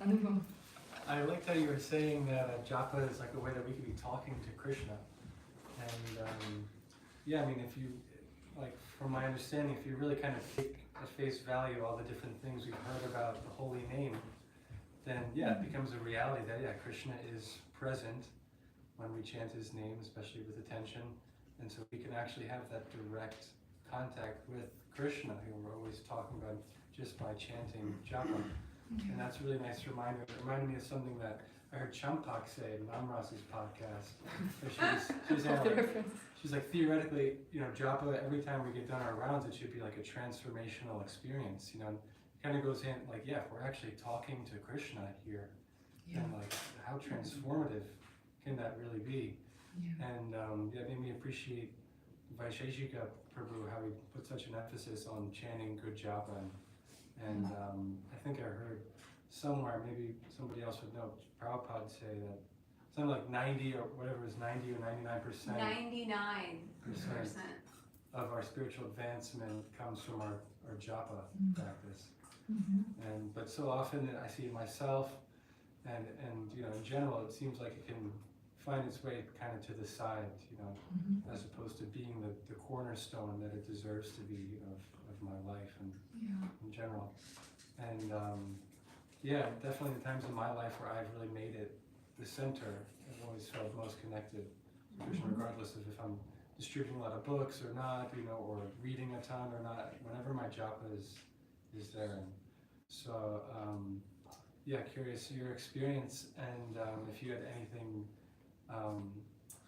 Thank you. I liked how you were saying that japa is like a way that we could be talking to Krishna. And if you, like from my understanding, if you really kind of take at face value all the different things we've heard about the holy name, then it becomes a reality that Krishna is present when we chant his name, especially with attention. And so we can actually have that direct contact with Krishna, who we're always talking about just by chanting japa. And that's a really nice reminder. It reminded me of something that I heard Champak say in Namras's podcast. She's like, theoretically, japa, every time we get done our rounds, it should be like a transformational experience, kind of goes in like, if we're actually talking to Krishna here, then like, how transformative can that really be? And it made me appreciate Vaisheshika Prabhu, how he put such an emphasis on chanting good japa. And I think I heard somewhere, maybe somebody else would know, Prabhupada say that something like 90 or whatever is 90 or 99%. 99% of our spiritual advancement comes from our japa practice. But so often I see myself and in general, it seems like it can find its way kind of to the side, you know, Mm-hmm. as opposed to being the cornerstone that it deserves to be, you know, of my life and Yeah. in general. And yeah, definitely the times in my life where I've really made it the center, I've always felt most connected to Krishna, regardless of if I'm distributing a lot of books or not, you know, or reading a ton or not. Whenever my japa is there. And so yeah, curious your experience, and if you had anything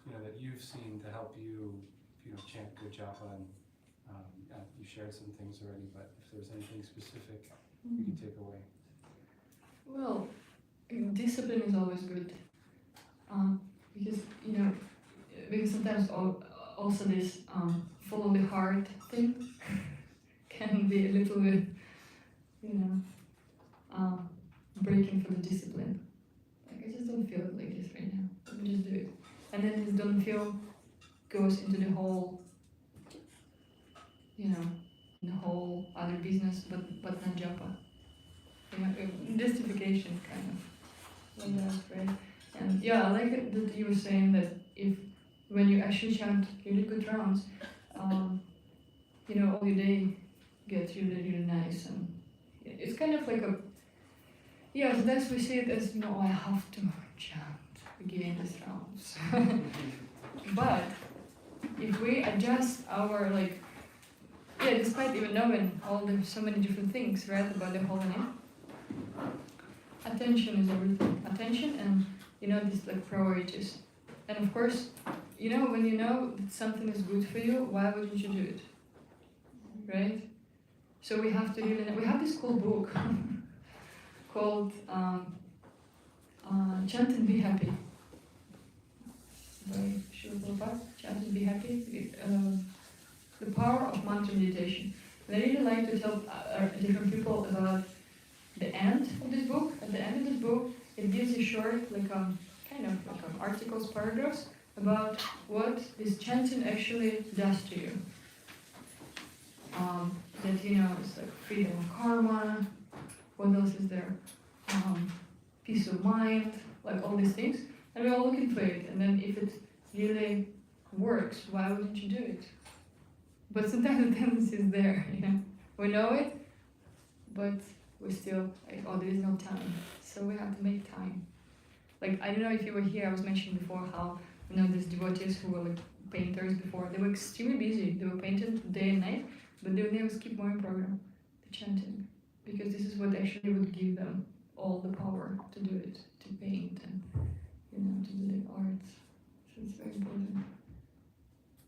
you know that you've seen to help you, you know, chant good japa. And yeah, you shared some things already, but if there's anything specific you can take away. Well, discipline is always good, because you know, because sometimes also this follow the heart thing can be a little bit, you know, breaking for the discipline. Like, I just don't feel it like this right now. Let me just do it, and then this don't feel goes into the whole, you know, the whole other business, but not japa. You know, justification kind of like that, right? And yeah, I like it that you were saying that if when you actually chant really good rounds, you know, all your day gets really nice, and it's kind of like a, yeah, sometimes we see it as, you know, I have to chant again these rounds. But if we adjust our, like, yeah, despite even knowing all the so many different things, right, about the whole name, attention is everything. Attention and, you know, these like priorities. And of course, you know, when you know that something is good for you, why wouldn't you do it? Right? So we have to really, we have this cool book called Chant and Be Happy by Srila Prabhupada. Chant and Be Happy. The power of mantra meditation. And I really like to tell different people about the end of this book. At the end of this book, it gives you short, like kind of like articles, paragraphs about what this chanting actually does to you. That, you know, it's like freedom of karma. What else is there? Peace of mind, like all these things. And we're all looking for it. And then if it really works, why wouldn't you do it? But sometimes the tendency is there, you know. We know it, but we still, like, oh, there is no time. So we have to make time. Like, I don't know if you were here, I was mentioning before how, you know, these devotees who were like painters before, they were extremely busy. They were painting day and night, but they would never skip one program, the chanting. Because this is what actually would give them all the power to do it, to paint and, you know, to do the arts. So it's very important.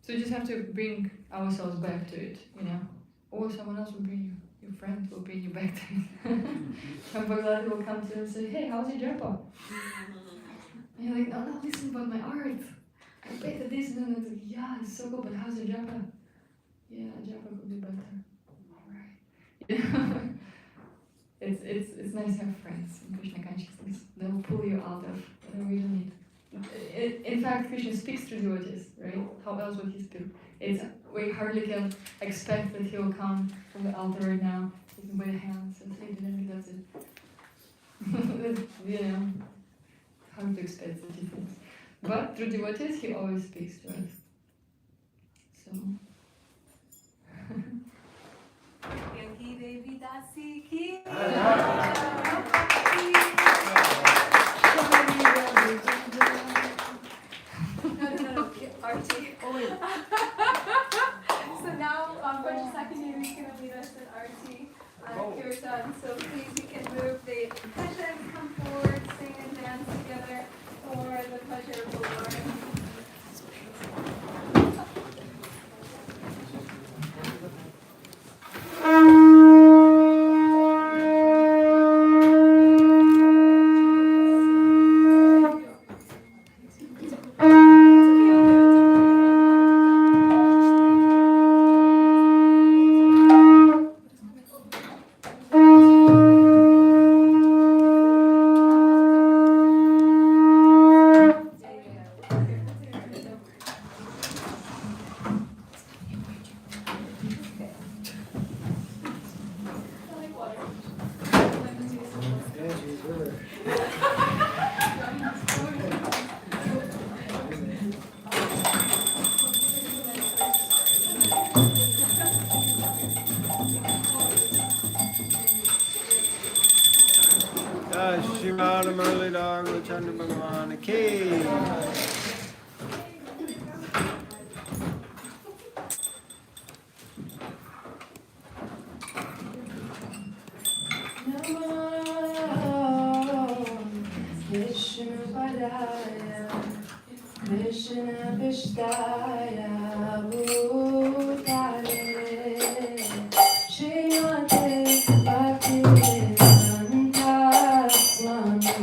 So you just have to bring ourselves back to it, you know. Or someone else will bring you, your friend will bring you back to it. Some Bhagavat will come to you and say, hey, how's your japa? And you're like, no, listen about my art. I painted this, and it's like, yeah, it's so cool, but how's your japa? Yeah, japa could be better. Alright. It's nice to have friends in Krishna consciousness. They'll pull you out of whatever you need. In fact, Krishna speaks through devotees, right? How else would he speak? We hardly can expect that he will come from the altar right now, taking by the hands and say, Divyangi, that's it. You know, hard to expect such things. But through devotees, he always speaks to us. So. Divyangi Devi Dasi ki. No, Arti. So now, Sakini is going to lead us in Arti Kirtan. So please, you can move the bhajans, come forward, sing and dance together for the pleasure of the Lord. Chandra Bhagavan ki. Krishna Padaya, Krishna Vishtaya, Bhutale, Srimate Bhaktivedanta Swami,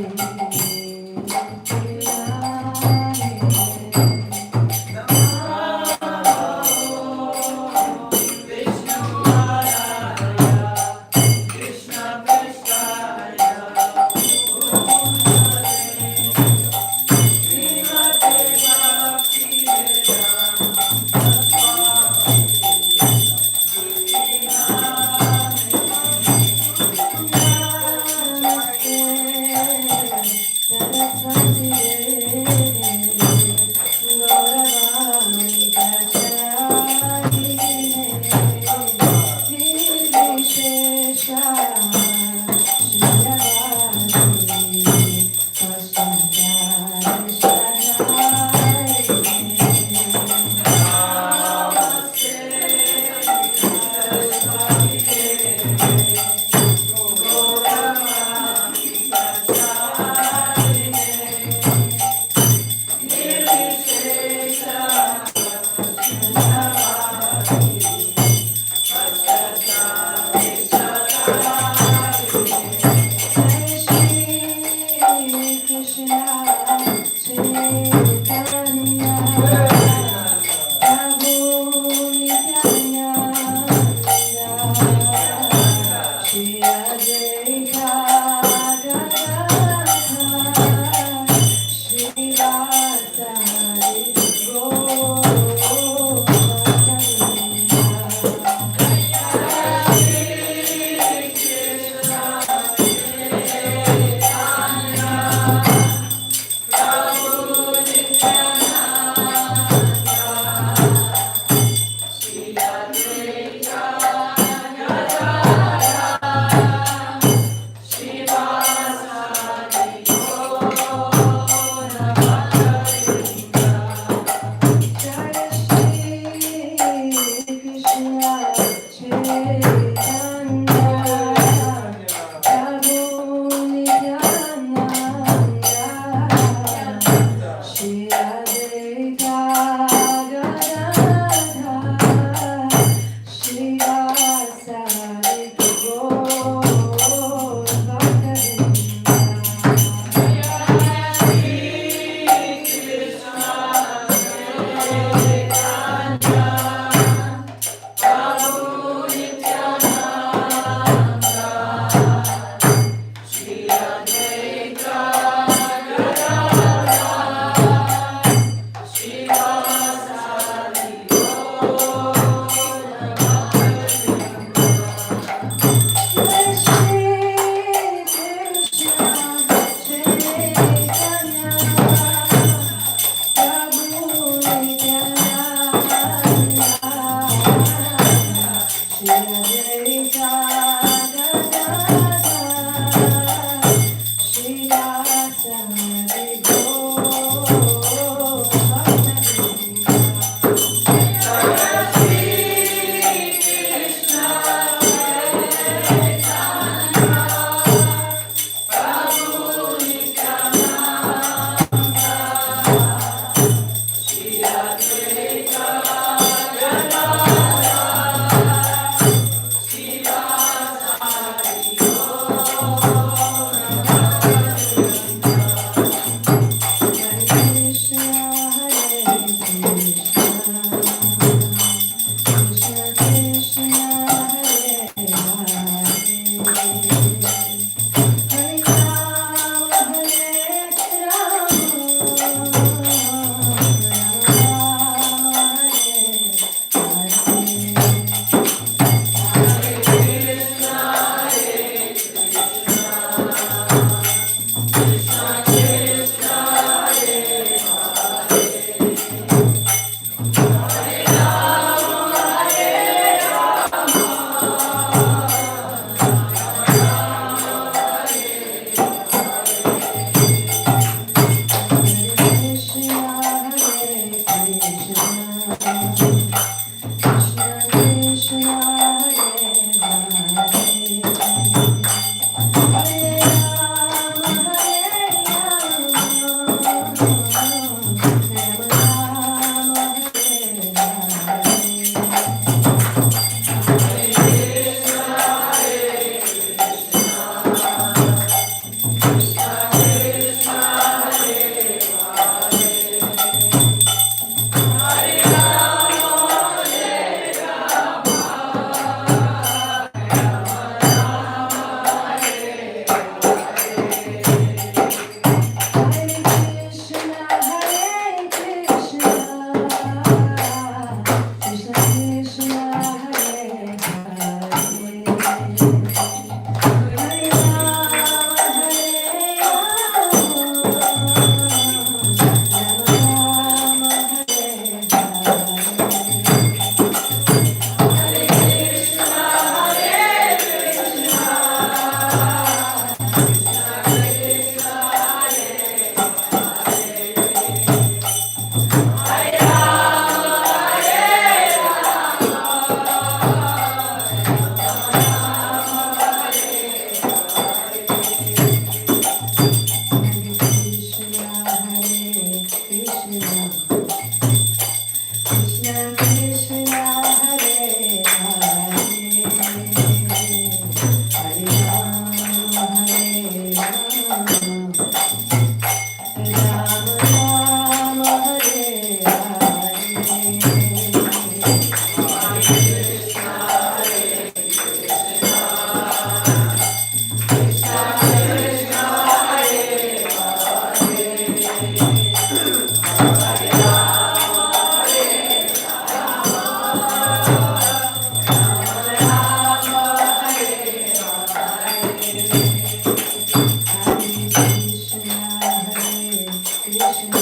Hare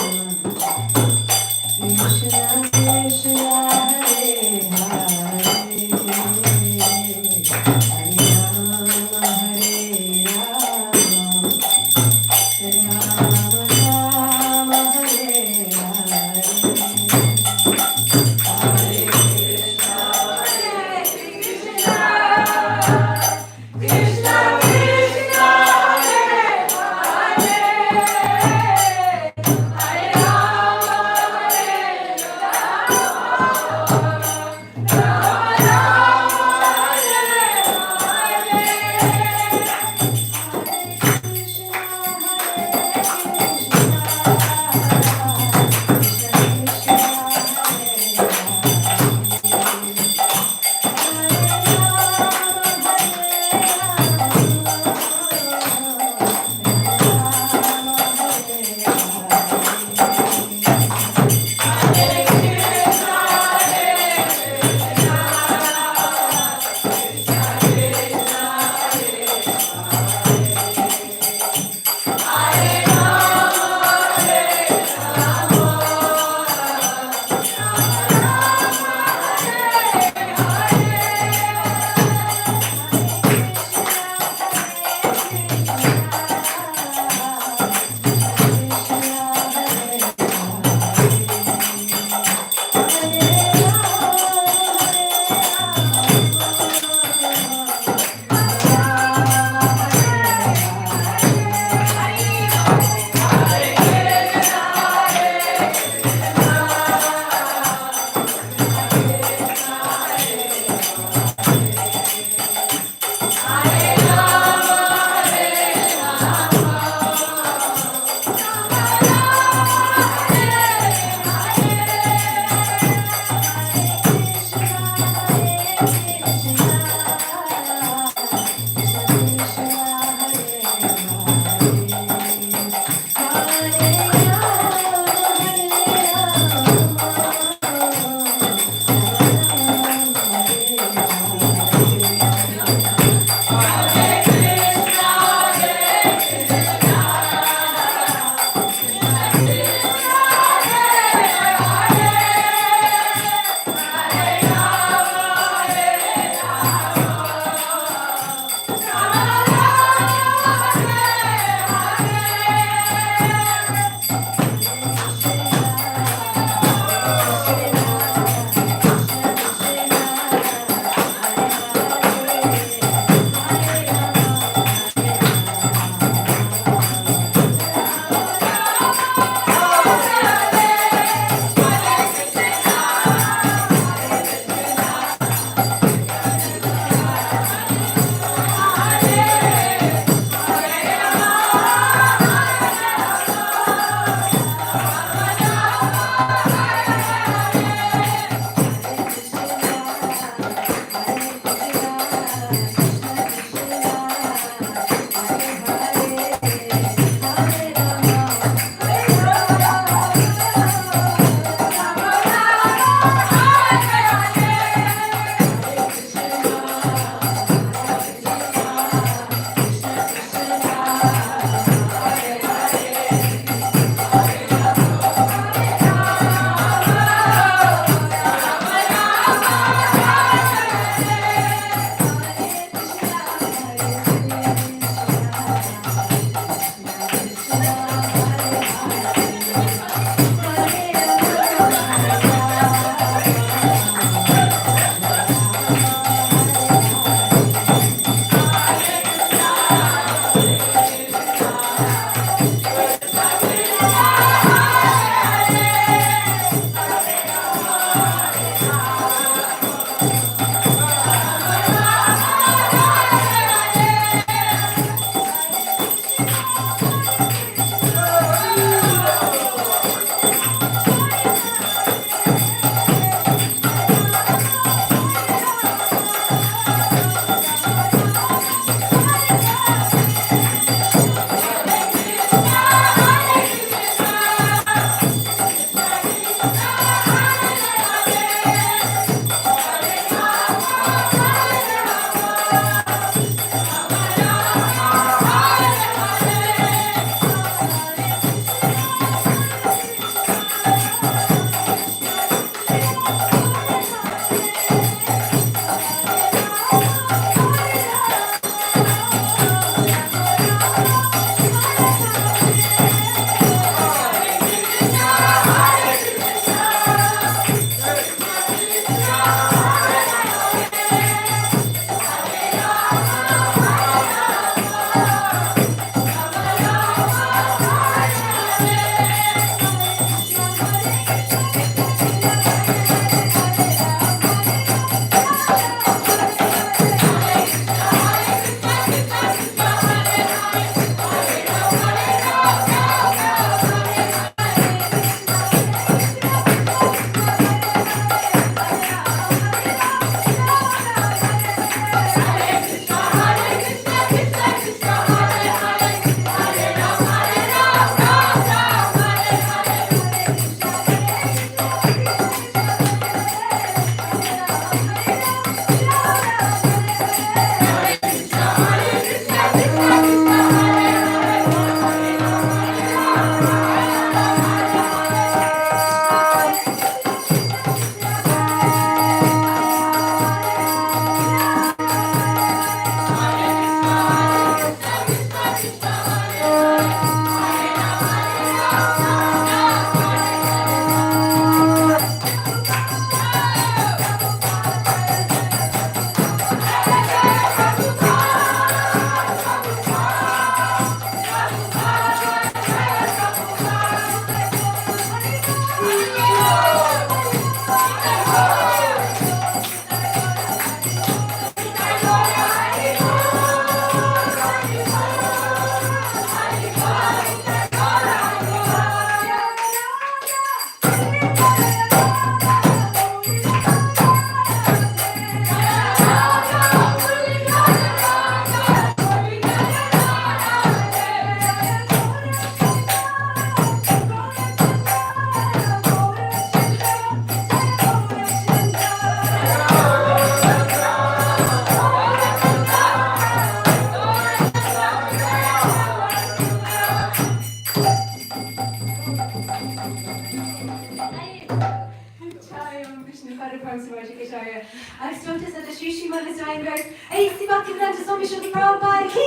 Paramsamajikacharya. I've spoken to the Shri Mother Steinberg. Hey, Sivakivanta Swami Shri Prabhupada Ki!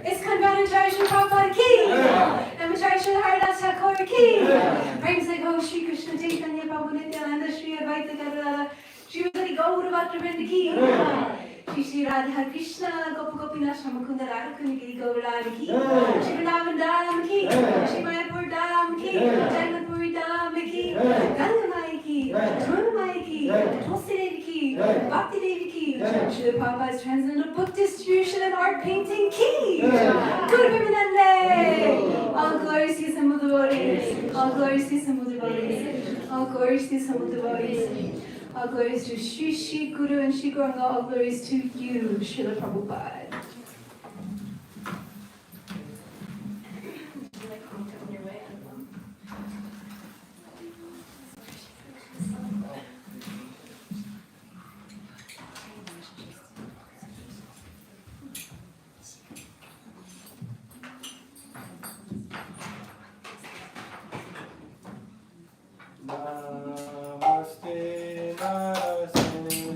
It's Kanvanacharya Shri Prabhupada Ki! Namacharya Shri Haridas Thakur Ki! Praise like oh Shri Krishna Chaitanya Prabhu Nityananda Shri Advaita Gadadara Shri Hari Gaura Bhattravrinda Ki! Shri Shri Radha Krishna Gopa Gopinath Shamakunda Radhakuniki Gaurada Ki! Shri Vrindavan Dham Ki! Shri Mayapur Dham Ki! Jagannathpuri Dham Ki! Gangamai Ki! Jarunamai Ki! Tulsi Devi Ki! Bhakti Devi Ki! Shri Prabhupada's Transcendental Book Distribution and Art Painting Ki! Guru Vimanande! All glories to some devotees! All glories to some devotees! All glories to some devotees! All glories to Shri Shri Guru and Shri Gauranga. All glories to you, Srila Prabhupada. Namaste Narasimhaya.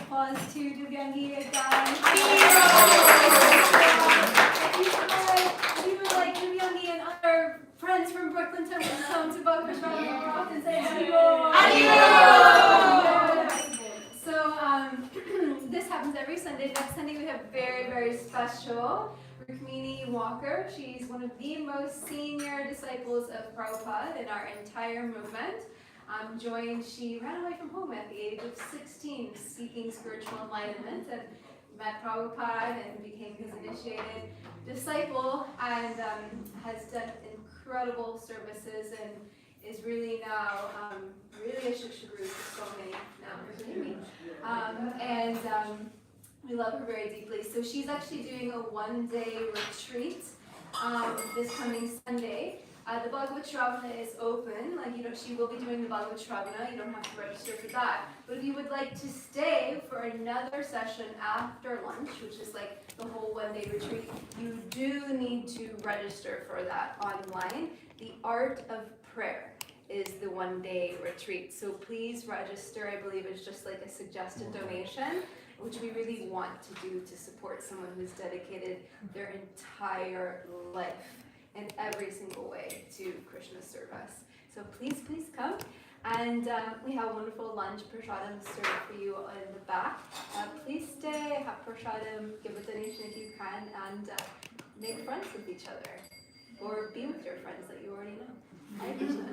applause to Divyangi again. If you would like Divyangi and other friends from Brooklyn to come to Bhagavat Sravana more often, say adios. So this happens every Sunday. Next Sunday we have very, very special Rukmini Walker. She's one of the most senior disciples of Prabhupada in our entire movement. She ran away from home at the age of 16 seeking spiritual enlightenment and met Prabhupada and became his initiated disciple and has done incredible services and is really now really a Shiksha Guru for so many now, including me. We love her very deeply. So she's actually doing a one-day retreat this coming Sunday. The Bhagavat Sravana is open, she will be doing the Bhagavat Sravana, you don't have to register for that. But if you would like to stay for another session after lunch, which is like the whole one-day retreat, you do need to register for that online. The Art of Prayer is the one-day retreat. So please register. I believe it's just like a suggested donation, which we really want to do to support someone who's dedicated their entire life in every single way to Krishna's service. So please, please come. And we have wonderful lunch, prasadam served for you in the back. Please stay, have prasadam, give a donation if you can, and make friends with each other. Or be with your friends that you already know. Hare Krishna.